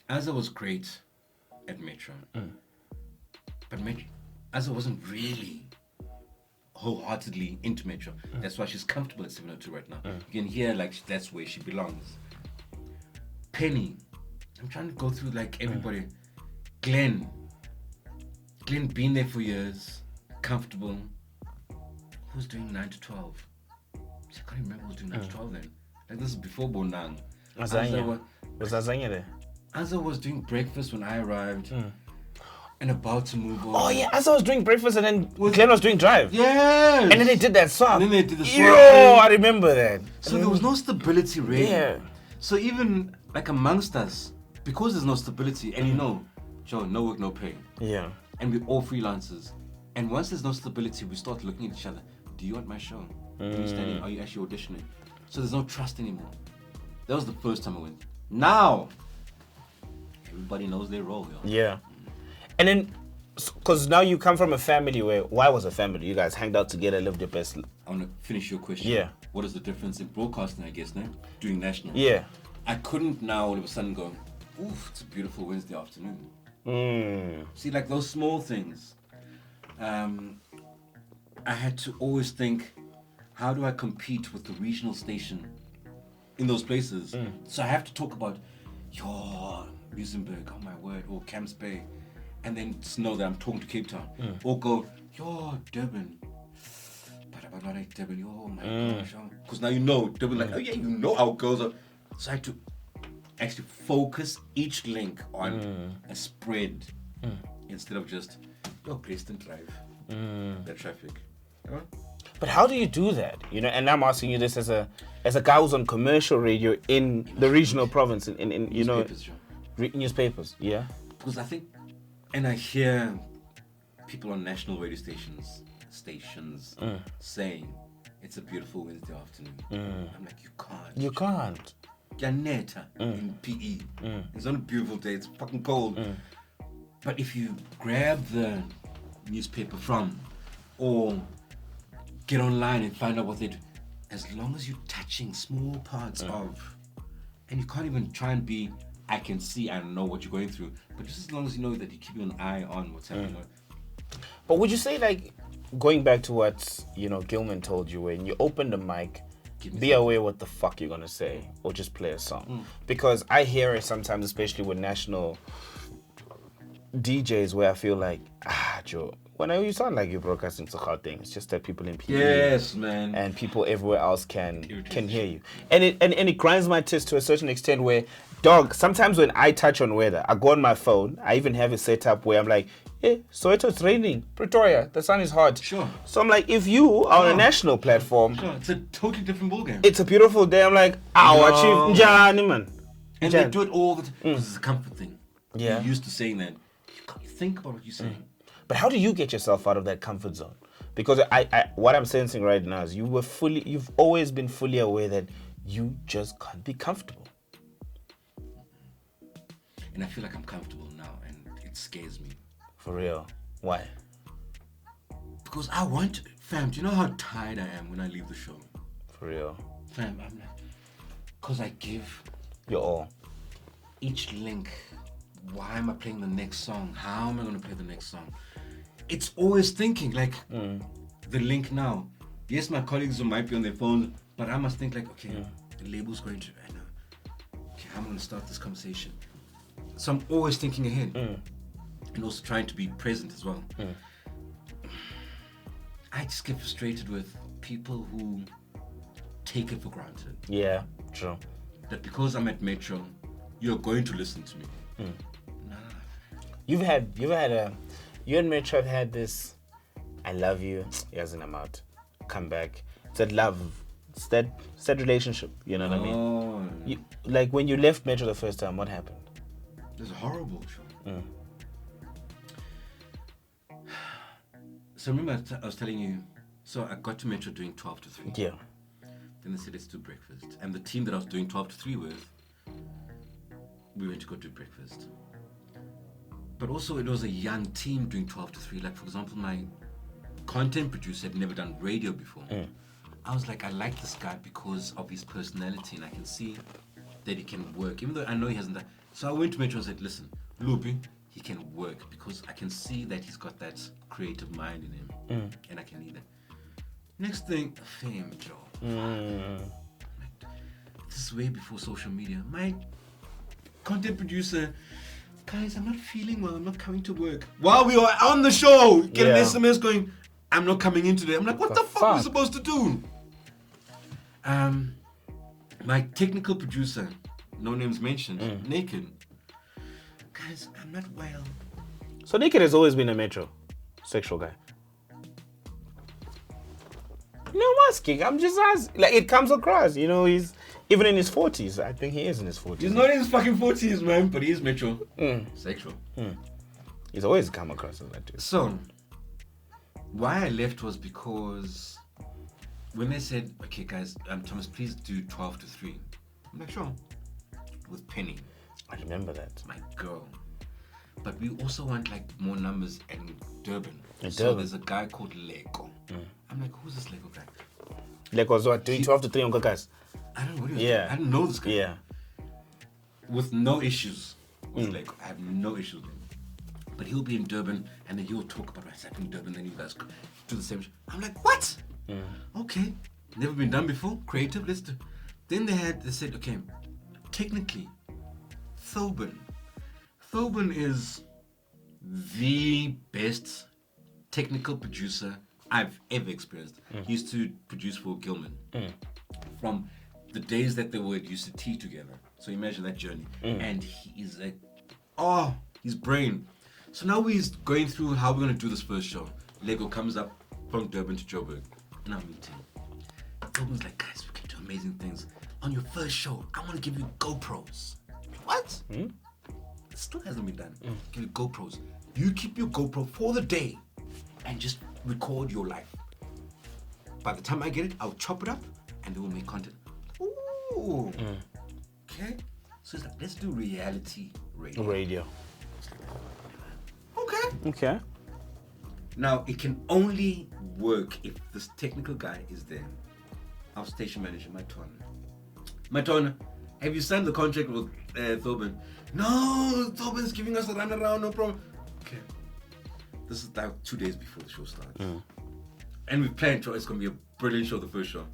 Azza was great at Metro, but Azza wasn't really wholeheartedly into Metro. That's why she's comfortable at 702 right now. You can hear like that's where she belongs. Penny, I'm trying to go through like everybody. Glenn been there for years, comfortable. Who's doing 9 to 12? I can't remember who was doing 9 to 12 then. Like this is before Bonang. Azanya. Was Azanya there? Azza was doing breakfast when I arrived. And about to move on. Oh yeah, Azza was doing breakfast and then Glenn was doing drive. Yes. And then they did that swap. And then they did the swap. Yo, I remember that. So there was no stability really. Yeah. So even like amongst us, because there's no stability, and you know, Joe, no work, no pay. Yeah. And we're all freelancers. And once there's no stability, we start looking at each other. Do you want my show? Are you studying? Are you actually auditioning? So there's no trust anymore. That was the first time I went. Now, everybody knows their role. Yo. Yeah. And then, because now you come from a family where, why was a family? You guys hanged out together, lived your best. I want to finish your question. Yeah. What is the difference in broadcasting, I guess, now? Doing national. Yeah. I couldn't now all of a sudden go, oof, it's a beautiful Wednesday afternoon. See, like those small things. I had to always think, how do I compete with the regional station in those places? So I have to talk about, yo, Musenberg, oh my word, or Camps Bay. And then just know that I'm talking to Cape Town. Or go, yo, Durban. Durban, oh my gosh. Because now you know, Durban, like, oh yeah, you know how it goes. So I had to actually focus each link on a spread instead of just, yo, Grayston Drive, that traffic. You know? But how do you do that? You know, and I'm asking you this as a guy who's on commercial radio in the regional province, in you know, newspapers, yeah. Because I think, and I hear people on national radio stations saying it's a beautiful Wednesday afternoon. I'm like, you can't. You can't. Janetta in PE. It's not a beautiful day. It's fucking cold. But if you grab the newspaper from, or get online and find out what they do, as long as you're touching small parts of, and you can't even try and be, I can see, I know what you're going through, but just as long as you know that you keep an eye on what's happening. But would you say, like, going back to what, Gilman told you, when you open the mic, be aware what the fuck you're gonna say, or just play a song. Because I hear it sometimes, especially with national DJs, where I feel like, Joe, you sound like you're broadcasting to Gauteng. It's just that people in PE, yes, man, and people everywhere else can hear you, and it grinds my teeth to a certain extent. Where, dog, sometimes when I touch on weather, I go on my phone. I even have it set up where I'm like, so it's raining, Pretoria, the sun is hot. Sure. So I'm like, if you are on a national platform, sure, it's a totally different ballgame. It's a beautiful day. I'm like, njani man. And they do it all the time. This is a comfort thing. Yeah. You're used to saying that. You think about what you're saying. But how do you get yourself out of that comfort zone? Because I what I'm sensing right now is you've always been fully aware that you just can't be comfortable. And I feel like I'm comfortable now, and it scares me. For real? Why? Because I want, fam, do you know how tired I am when I leave the show? For real? Fam, I'm like, because I give your all. Each link, why am I playing the next song? How am I going to play the next song? It's always thinking, like, the link now. Yes, my colleagues might be on their phone, but I must think like, okay, the label's going to, I know. Okay, I'm going to start this conversation. So I'm always thinking ahead. And also trying to be present as well. I just get frustrated with people who take it for granted. Yeah, true. That because I'm at Metro, you're going to listen to me. Nah. You and Metro have had this, I love you, Yazin, I'm out, come back. It's that love, it's that relationship, you know what I mean? Like when you left Metro the first time, what happened? It was horrible, sure. So remember I was telling you, so I got to Metro doing 12 to 3. Yeah. Then they said, let's do breakfast. And the team that I was doing 12 to 3 with, we went to go do breakfast. But also it was a young team doing 12 to 3. Like, for example, my content producer had never done radio before. I was like, I like this guy because of his personality, and I can see that he can work, even though I know he hasn't done. So I went to Metro and said, listen, Lupi, he can work because I can see that he's got that creative mind in him, and I can need that. Next thing, fame, Joe. Like, this is way before social media. My content producer, guys, I'm not feeling well. I'm not coming to work. While we are on the show, get an SMS going, I'm not coming in today. I'm like, what the fuck are we supposed to do? My technical producer, no names mentioned, Naked. Guys, I'm not well. So Naked has always been a Metro sexual guy. No, I'm asking. I'm just asking. Like, it comes across, he's even in his 40s. I think he is in his 40s. He's not in his fucking 40s, man, but he is Metro. Sexual. He's always come across as that too. So, why I left was because when they said, okay, guys, Thomas, please do 12 to 3. I'm like, sure. With Penny. I remember that. My girl. But we also want like more numbers in Durban. So there's a guy called Lego. I'm like, who's this Lego guy? Lego was what? Doing 12 to 3 on Kakas? I don't know what he was doing. I didn't know this guy. Yeah. With no issues with Lego. I have no issues with him. But he'll be in Durban and then he'll talk about what's happening in Durban, then you guys do the same. I'm like, what? Okay. Never been done before. Creative, let's do. Then they said, okay, technically, Thoban is the best technical producer I've ever experienced. He used to produce for Gilman from the days that they were at UCT together. So imagine that journey. And he is like, his brain. So now he's going through how we're going to do this first show. Lego comes up from Durban to Joburg in our meeting. Thoban's like, guys, we can do amazing things. On your first show, I want to give you GoPros. What? It still hasn't been done. Give you GoPros. You keep your GoPro for the day and just record your life. By the time I get it, I'll chop it up and then we'll make content. Ooh. Okay. So it's like, let's do reality radio. Okay. Now, it can only work if this technical guy is there. Our station manager, my ton, have you signed the contract with Thoban? No, Thoban's giving us a runaround, no problem. Okay. This is like 2 days before the show starts. And we planned, it's going to be a brilliant show, the first show.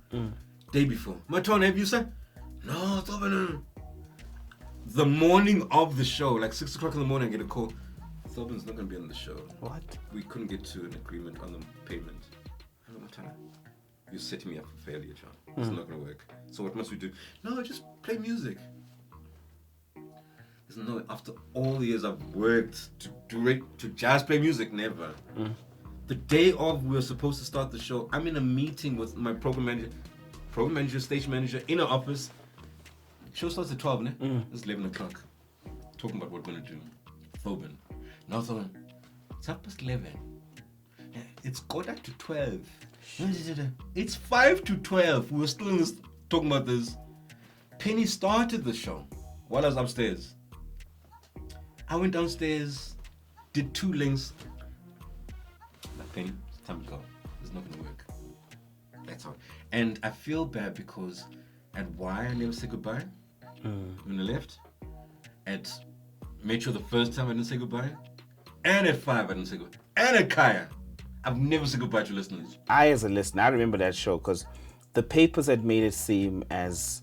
Day before. My ton, have you signed? No, Thoban, no. The morning of the show, like 6 o'clock in the morning, I get a call. Thoban's not going to be on the show. What? We couldn't get to an agreement on the payment. I don't know, you're setting me up for failure, John. It's not going to work. So what must we do? No, just play music. There's no, after all the years I've worked to do it, to just play music, never. The day of we were supposed to start the show, I'm in a meeting with my program manager, station manager, in an office. Show starts at 12, né? It's 11 o'clock. Talking about what we're going to do. Thoban. No, Thoban. It's up past 11. It's quarter to 12. It's 5 to 12. We were still in this, talking about this. Penny started the show while I was upstairs. I went downstairs, did 2 links. Like, Penny, it's time to go. It's not going to work. That's all. And I feel bad because at Y I never said goodbye when I left. At Metro the first time I didn't say goodbye. And at 5 I didn't say goodbye. And at Kaya, I've never said goodbye to listeners. As a listener, I remember that show because the papers had made it seem as,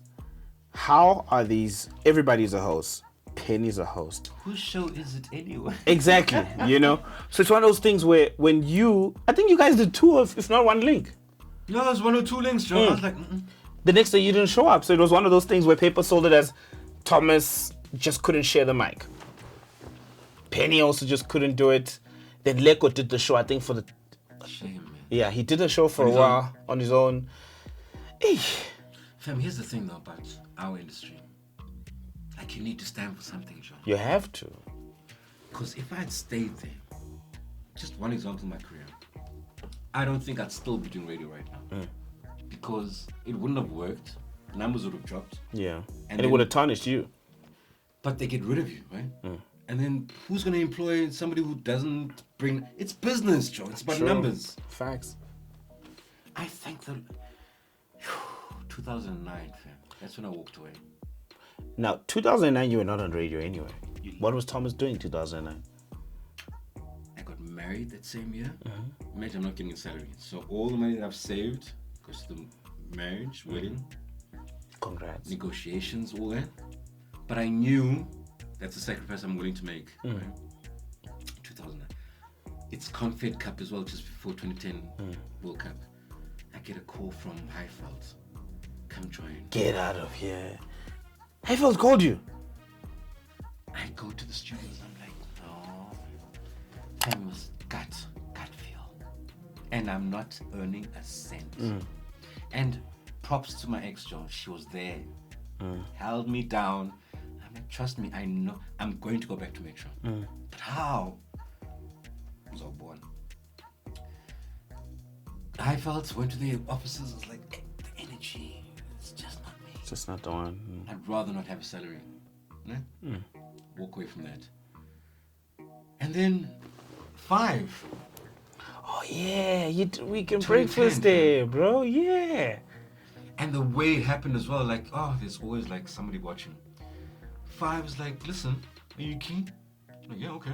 how are these, everybody's a host. Penny's a host. Whose show is it anyway? Exactly, you know? So it's one of those things where when I think you guys did 2 of, if not 1 link. No, it was 1 or 2 links, Joe. I was like, The next day you didn't show up. So it was one of those things where paper sold it as Thomas just couldn't share the mic. Penny also just couldn't do it. Then Leko did the show, I think, for the... Shame, man. Yeah, he did the show for a while on his own. Hey. Fam, here's the thing though about our industry. Like, you need to stand for something, John. You have to. Because if I had stayed there, just one example of my career, I don't think I'd still be doing radio right now. Because it wouldn't have worked. Numbers would have dropped. Yeah. And it would have tarnished you. But they get rid of you, right? And then who's going to employ somebody who doesn't bring... It's business, Joe. It's about numbers. Facts. I think that... 2009, fam. That's when I walked away. Now, 2009, you were not on radio anyway. What was Thomas doing in 2009? I got married that same year. Imagine I'm not getting a salary. So all the money that I've saved goes to the marriage, wedding. Congrats. Negotiations, all that. But I knew that's a sacrifice I'm willing to make. Right? 2009. It's Confed Cup as well, just before 2010 World Cup. I get a call from Highfeld. Come join. Get out of here. Highfeld called you. I go to the studios. I'm like, no. I was gut feel. And I'm not earning a cent. And props to my ex-Joe. She was there. Held me down. I'm like, trust me, I know I'm going to go back to Metro. But how? I was all born. I went to the offices. I was like, the energy, it's just not me. It's just not the one. I'd rather not have a salary. No? Walk away from that. And then 5. Oh yeah, weekend 2010, breakfast there, bro. Yeah. And the way it happened as well, like, there's always like somebody watching. 5 is like, listen, are you keen? I'm like, yeah, okay.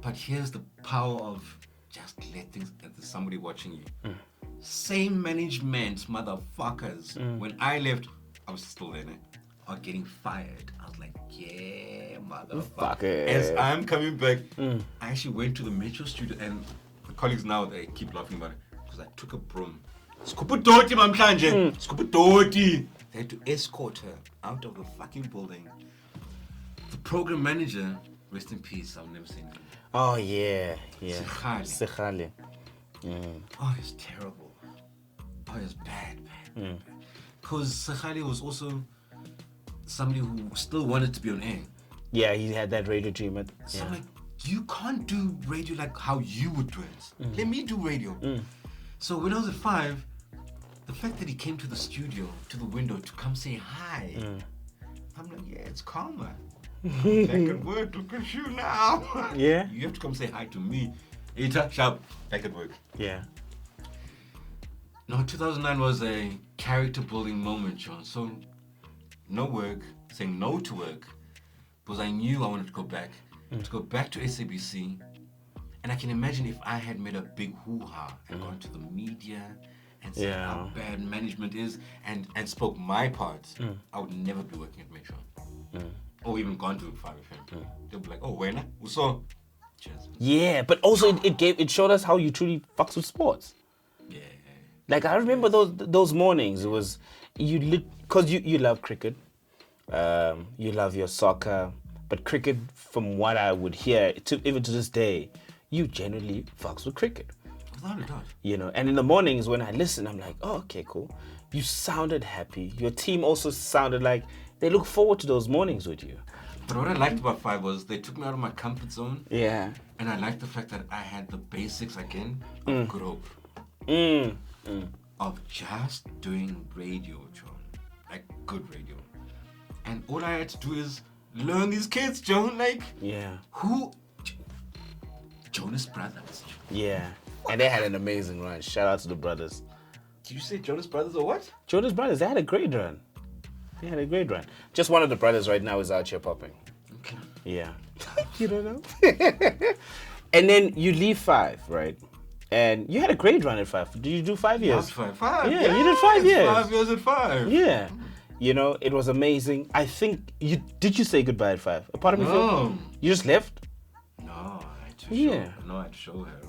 But here's the power of just let things, there's somebody watching you. Same management, motherfuckers. When I left, I was still there, are getting fired. I was like, yeah, motherfucker. As I'm coming back, I actually went to the Metro studio, and the colleagues now, they keep laughing about it, because I took a broom. Skupudoti, mamhlanje. Skupudoti. They had to escort her out of the fucking building. The program manager, rest in peace, I'll never say anything. Oh yeah. Sekhale. Oh, it's terrible. Oh, it's bad. Because Sekhale was also somebody who still wanted to be on air. Yeah, he had that radio dream. So I'm like, you can't do radio like how you would do it. Let me do radio. So when I was at 5, the fact that he came to the studio, to the window, to come say hi, I'm like, yeah, it's karma. Back at work, look at you now. Yeah. You have to come say hi to me. Eita, sharp, back at work. Yeah. No, 2009 was a character building moment, John. So, no work, saying no to work, because I knew I wanted to go back to SABC. And I can imagine if I had made a big hoo-ha and gone to the media and said how bad management is and spoke my part, I would never be working at Metro. Or even gone to 5FM. They'll be like, oh, wena, uso. Cheers. Yeah, but also it showed us how you truly fucks with sports. Yeah. Like I remember those mornings. It was because you love cricket, you love your soccer, but cricket, from what I would hear, even to this day, you generally fucks with cricket. Without a doubt. You know, and in the mornings when I listen, I'm like, oh, okay, cool. You sounded happy. Your team also sounded like they look forward to those mornings with you. But what I liked about 5 was they took me out of my comfort zone. Yeah. And I liked the fact that I had the basics again of Good Hope. Of just doing radio, John. Like good radio. And all I had to do is learn these kids, John. Like, who? Jonas Brothers. Yeah. And they had an amazing run. Shout out to the brothers. Did you say Jonas Brothers or what? Jonas Brothers, they had a great run. Just one of the brothers right now is out here popping. Okay. Yeah. You don't know? And then you leave 5, right? And you had a great run at 5. Did you do 5 years? 5. Yeah, you did 5 years. 5 years at 5. Yeah. You know, it was amazing. I think did you say goodbye at 5? A part of me felt you just left? No, I had to show her.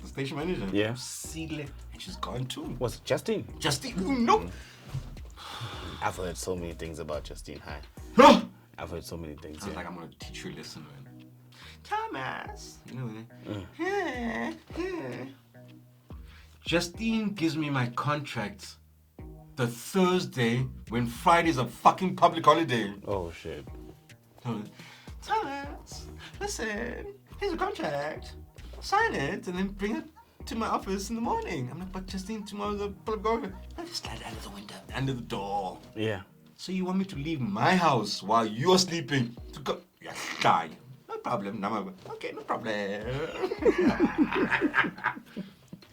The station manager. Yeah. See left and she's gone too. Was it Justine? Justine? No. I've heard so many things about Justine. Hi. I've heard so many things. I was like, I'm gonna teach you a lesson, man. Thomas. You know, Justine gives me my contract the Thursday when Friday's a fucking public holiday. Oh shit. Thomas, listen, here's a contract. Sign it and then bring it to my office in the morning. I'm like, but Justine, tomorrow's a public holiday. I just slide under the window, under the door. Yeah. So you want me to leave my house while you're sleeping to go? Yeah, die. No problem. Okay, no problem.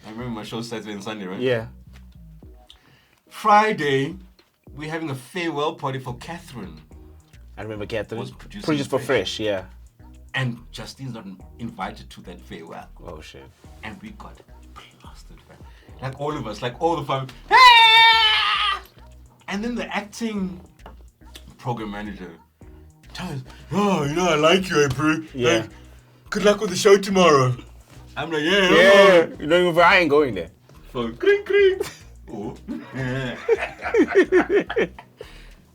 I remember my show Saturday and Sunday, right? Yeah. Friday, we're having a farewell party for Catherine. I remember Catherine. Was producing Produced for Fresh, yeah. And Justine's not invited to that farewell. Oh shit. And we got blasted, man. Like all of us, like all the family. And then the acting program manager tells, oh, you know, I like you, April. Yeah. Like, good luck with the show tomorrow. I'm like, yeah. You know, if I ain't going there. So, kring, kring. Oh.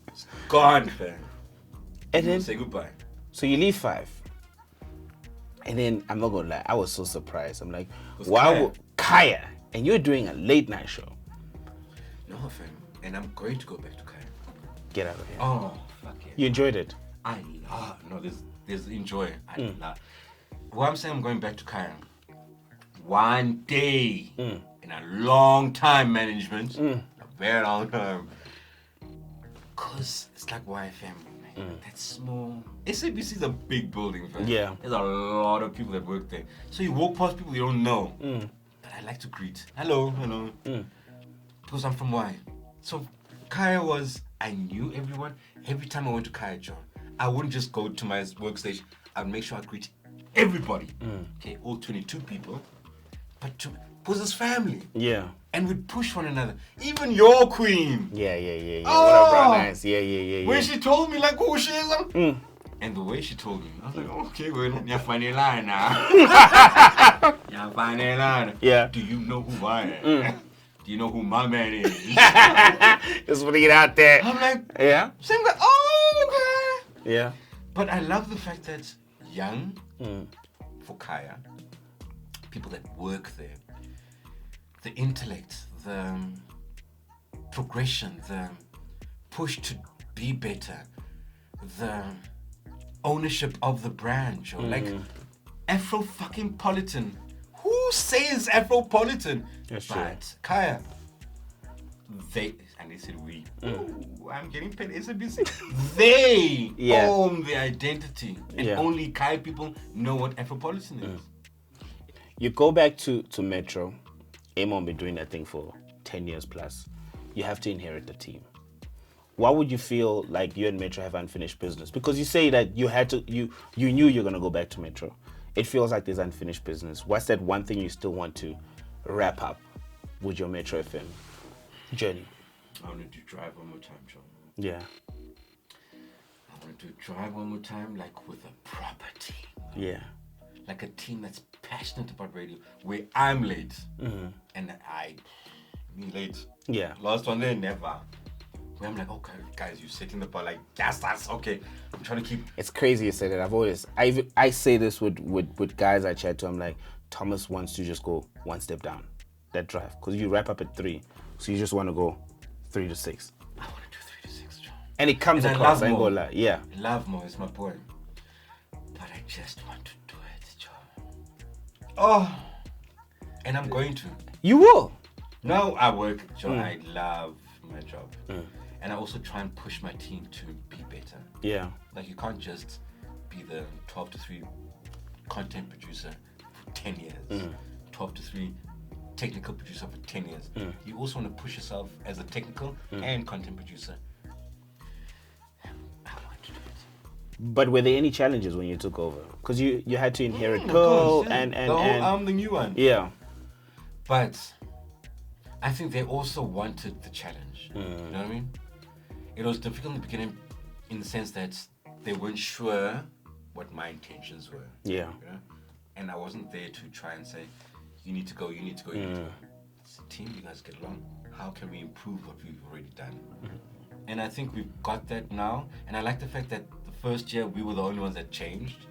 It's gone, fam. And then say goodbye. So you leave 5. And then, I'm not gonna lie, I was so surprised. I'm like, wow, Kaya, and you're doing a late night show. No, fam. And I'm going to go back to Kaya. Get out of here. Oh, fuck yeah. You enjoyed it? I love, no, there's enjoy. I love. Well, I'm saying I'm going back to Kaya. One day in a long time management, a very long time. Cause it's like YFM. That's small. SABC is a big building, fam. Yeah. There's a lot of people that work there. So you walk past people you don't know. But I like to greet. Hello. Because I'm from Y. So Kaya I knew everyone. Every time I went to Kaya, John, I wouldn't just go to my workstation. I'd make sure I greet everybody. Okay, all 22 people. But because it's family. Yeah. And we'd push one another. Even your queen. Yeah. Oh, what a brown eyes. Yeah. When she told me like who she is, and the way she told me, I was like, okay, well, you're funny line now. You're funny line. Yeah. Do you know who I am? Do you know who my man is? Just putting it out there. I'm like, yeah. Same guy. Oh, okay. Yeah. But I love the fact that young for Kaya, people that work there, the intellect, the progression, the push to be better, the ownership of the brand, or like Afro-fucking-politan. Who says Afro-politan? That's but true. Kaya. they, and they said we. Ooh, I'm getting paid SABC. They own the identity. And only Kai people know what Afropolitan is. You go back to Metro, Amon been doing that thing for 10 years plus. You have to inherit the team. What would you feel like you and Metro have unfinished business? Because you say that you had to, you knew you're going to go back to Metro. It feels like there's unfinished business. What's that one thing you still want to wrap up with your Metro FM journey? I want to do drive one more time, John. Yeah. I want to do drive one more time, like with a proper team. Yeah. Like a team that's passionate about radio, where I'm late. And me late. Yeah. Last one there, never. Where I'm like, okay, guys, you're setting the bar, like, that's okay. I'm trying to keep. It's crazy you say that. I say this with guys I chat to. I'm like, Thomas wants to just go one step down that drive. Because you wrap up at 3. So you just want to go 3 to 6. I want to do 3 to 6, John. And it comes across, I ain't gonna lie. Yeah. I love Mo, it's my boy. But I just want to do it, John. Oh. And I'm going to. You will. No, I work, John. I love my job. And I also try and push my team to be better. Yeah. Like, you can't just be the 12 to 3 content producer for 10 years. 12 to 3 technical producer for 10 years. You also want to push yourself as a technical and content producer. I want to do it. But were there any challenges when you took over? Because you had to inherit Pearl and I'm the new one. Yeah. But I think they also wanted the challenge. You know what I mean? It was difficult in the beginning in the sense that they weren't sure what my intentions were. Yeah. You know? And I wasn't there to try and say, you need to go. It's a team, you guys get along. How can we improve what we've already done? And I think we've got that now. And I like the fact that the first year we were the only ones that changed.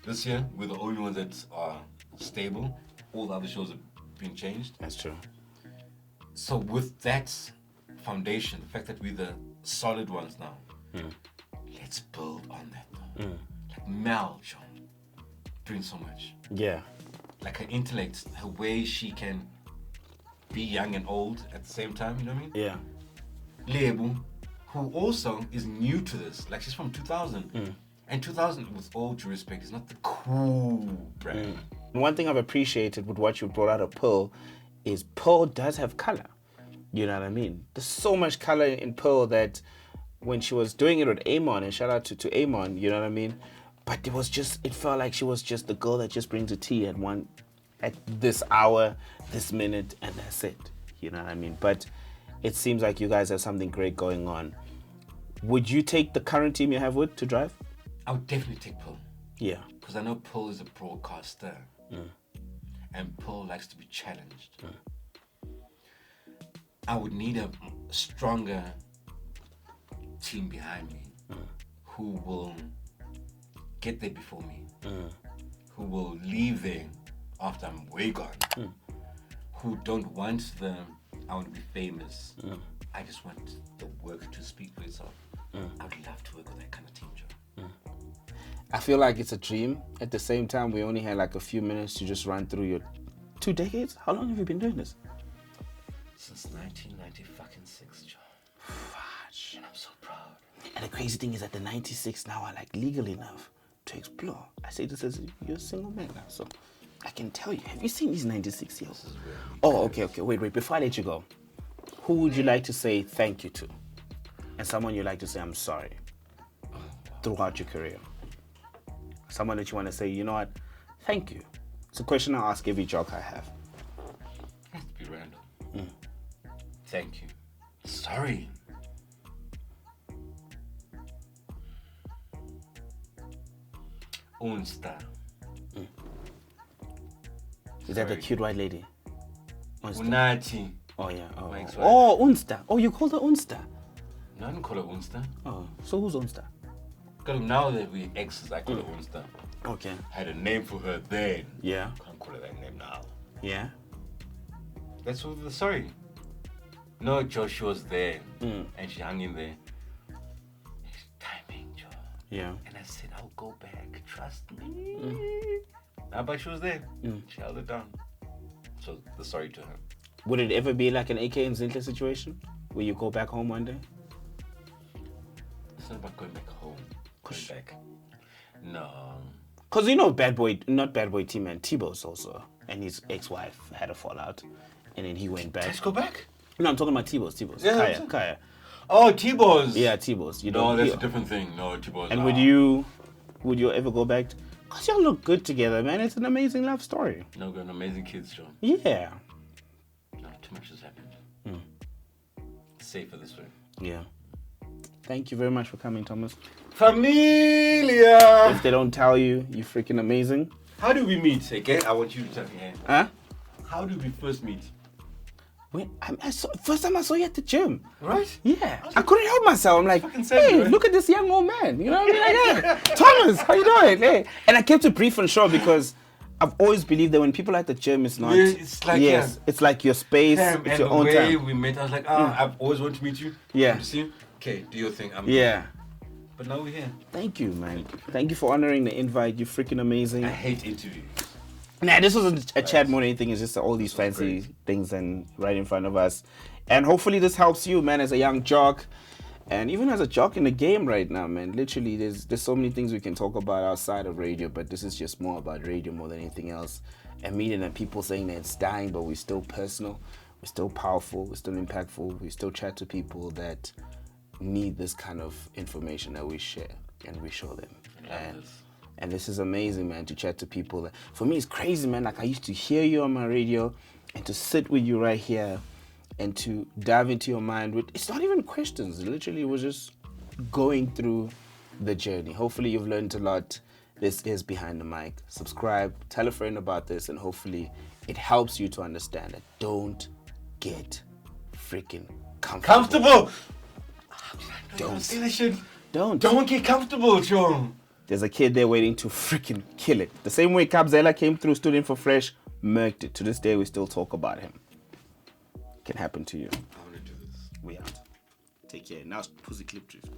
This year we're the only ones that are stable. All the other shows have been changed. That's true. So with that foundation, the fact that we're the solid ones now, let's build on that though. Like Mel, John, doing so much. Yeah. Like her intellect, her way she can be young and old at the same time, you know what I mean? Yeah. Lebu, who also is new to this, like she's from 2000. And 2000, with all due respect, is not the cool brand. One thing I've appreciated with what you brought out of Pearl is Pearl does have color. You know what I mean? There's so much color in Pearl that when she was doing it with Amon, and shout out to Amon, you know what I mean? But it felt like she was just the girl that just brings the tea at this hour, this minute, and that's it. You know what I mean? But it seems like you guys have something great going on. Would you take the current team you have to drive? I would definitely take Pearl. Yeah. Because I know Pearl is a broadcaster. And Pearl likes to be challenged. I would need a stronger team behind me who will get there before me, who will leave there after I'm way gone, who don't want I want to be famous. I just want the work to speak for itself. I would love to work with that kind of team, Joe. I feel like it's a dream. At the same time, we only had like a few minutes to just run through your 2 decades. How long have you been doing this? Since 1996, Joe. Fudge. And I'm so proud. And the crazy thing is that the 96 now are like legal enough to explore. I say this as you're a single man now, so I can tell you. Have you seen these 96 years? Oh, okay. Wait. Before I let you go, who would you like to say thank you to? And someone you'd like to say I'm sorry throughout your career? Someone that you want to say, you know what, thank you. It's a question I ask every jock I have. It has to be Randall. Thank you. Sorry. Unsta. Is that the cute white lady? Unati. Oh, yeah. Oh, My ex-wife. Unsta. Oh, you call her Unsta? No, I don't call her Unsta. Oh, so who's Unsta? Because now that we're exes, I call her Unsta. Okay. I had a name for her then. Yeah. Can't call her that name now. Yeah. That's what the sorry. No, Josh was there. And she hung in there. Timing, Joe. Yeah. And I said, I'll go back. Trust me. But she was there. She held it down. So the sorry to her. Would it ever be like an AK and Zintle situation where you go back home one day? It's not about going back home. Going back. No. Because you know not Bad Boy T, man, T-Boz also, and his ex-wife had a fallout, and then he went back. Let's go back? No, I'm talking about T-Boz. Yeah, Kaya. Oh, T-Boz. Yeah, T-Boz. You No, don't that's hear. a different thing. No, T-Boz. And would you ever go back? Because y'all look good together, man. It's an amazing love story. No, got amazing kids, John. Yeah. No, too much has happened. Safer this way. Yeah. Thank you very much for coming, Thomas. Familia! If they don't tell you, you're freaking amazing. How do we meet, okay? I want you to tell me. Huh? How did we first meet? First time I saw you at the gym. Right? Yeah. I couldn't help myself. I'm like, Fucking Sabby, hey, right? look at this young old man. You know what I mean? Like, hey, Thomas, how you doing? Hey. And I kept it brief and short because I've always believed that when people are at the gym, it's not. Yeah, it's like, it's like your space. Time, it's and your the own way time. we met, I was like, I've always wanted to meet you. Yeah. To see you. Okay, do your thing. Yeah. But now we're here. Thank you, man. Thank you for honoring the invite. You're freaking amazing. I hate interviews. Nah, this wasn't a chat more than anything. It's just all these fancy things and right in front of us. And hopefully this helps you, man, as a young jock. And even as a jock in the game right now, man. Literally, there's so many things we can talk about outside of radio, but this is just more about radio more than anything else. And meeting and people saying that it's dying, but we're still personal. We're still powerful. We're still impactful. We still chat to people that need this kind of information that we share and we show them. And this is amazing, man, to chat to people. For me, it's crazy, man. Like, I used to hear you on my radio and to sit with you right here and to dive into your mind with, it's not even questions. Literally, it was just going through the journey. Hopefully, you've learned a lot. This is Behind the Mic. Subscribe, tell a friend about this, and hopefully it helps you to understand that don't get freaking comfortable. Don't get comfortable, John. There's a kid there waiting to freaking kill it. The same way Kabzela came through, stood in for Fresh, murked it. To this day, we still talk about him. Can happen to you. I want to do this. We out. Take care. Now it's Pussy Clip Drift.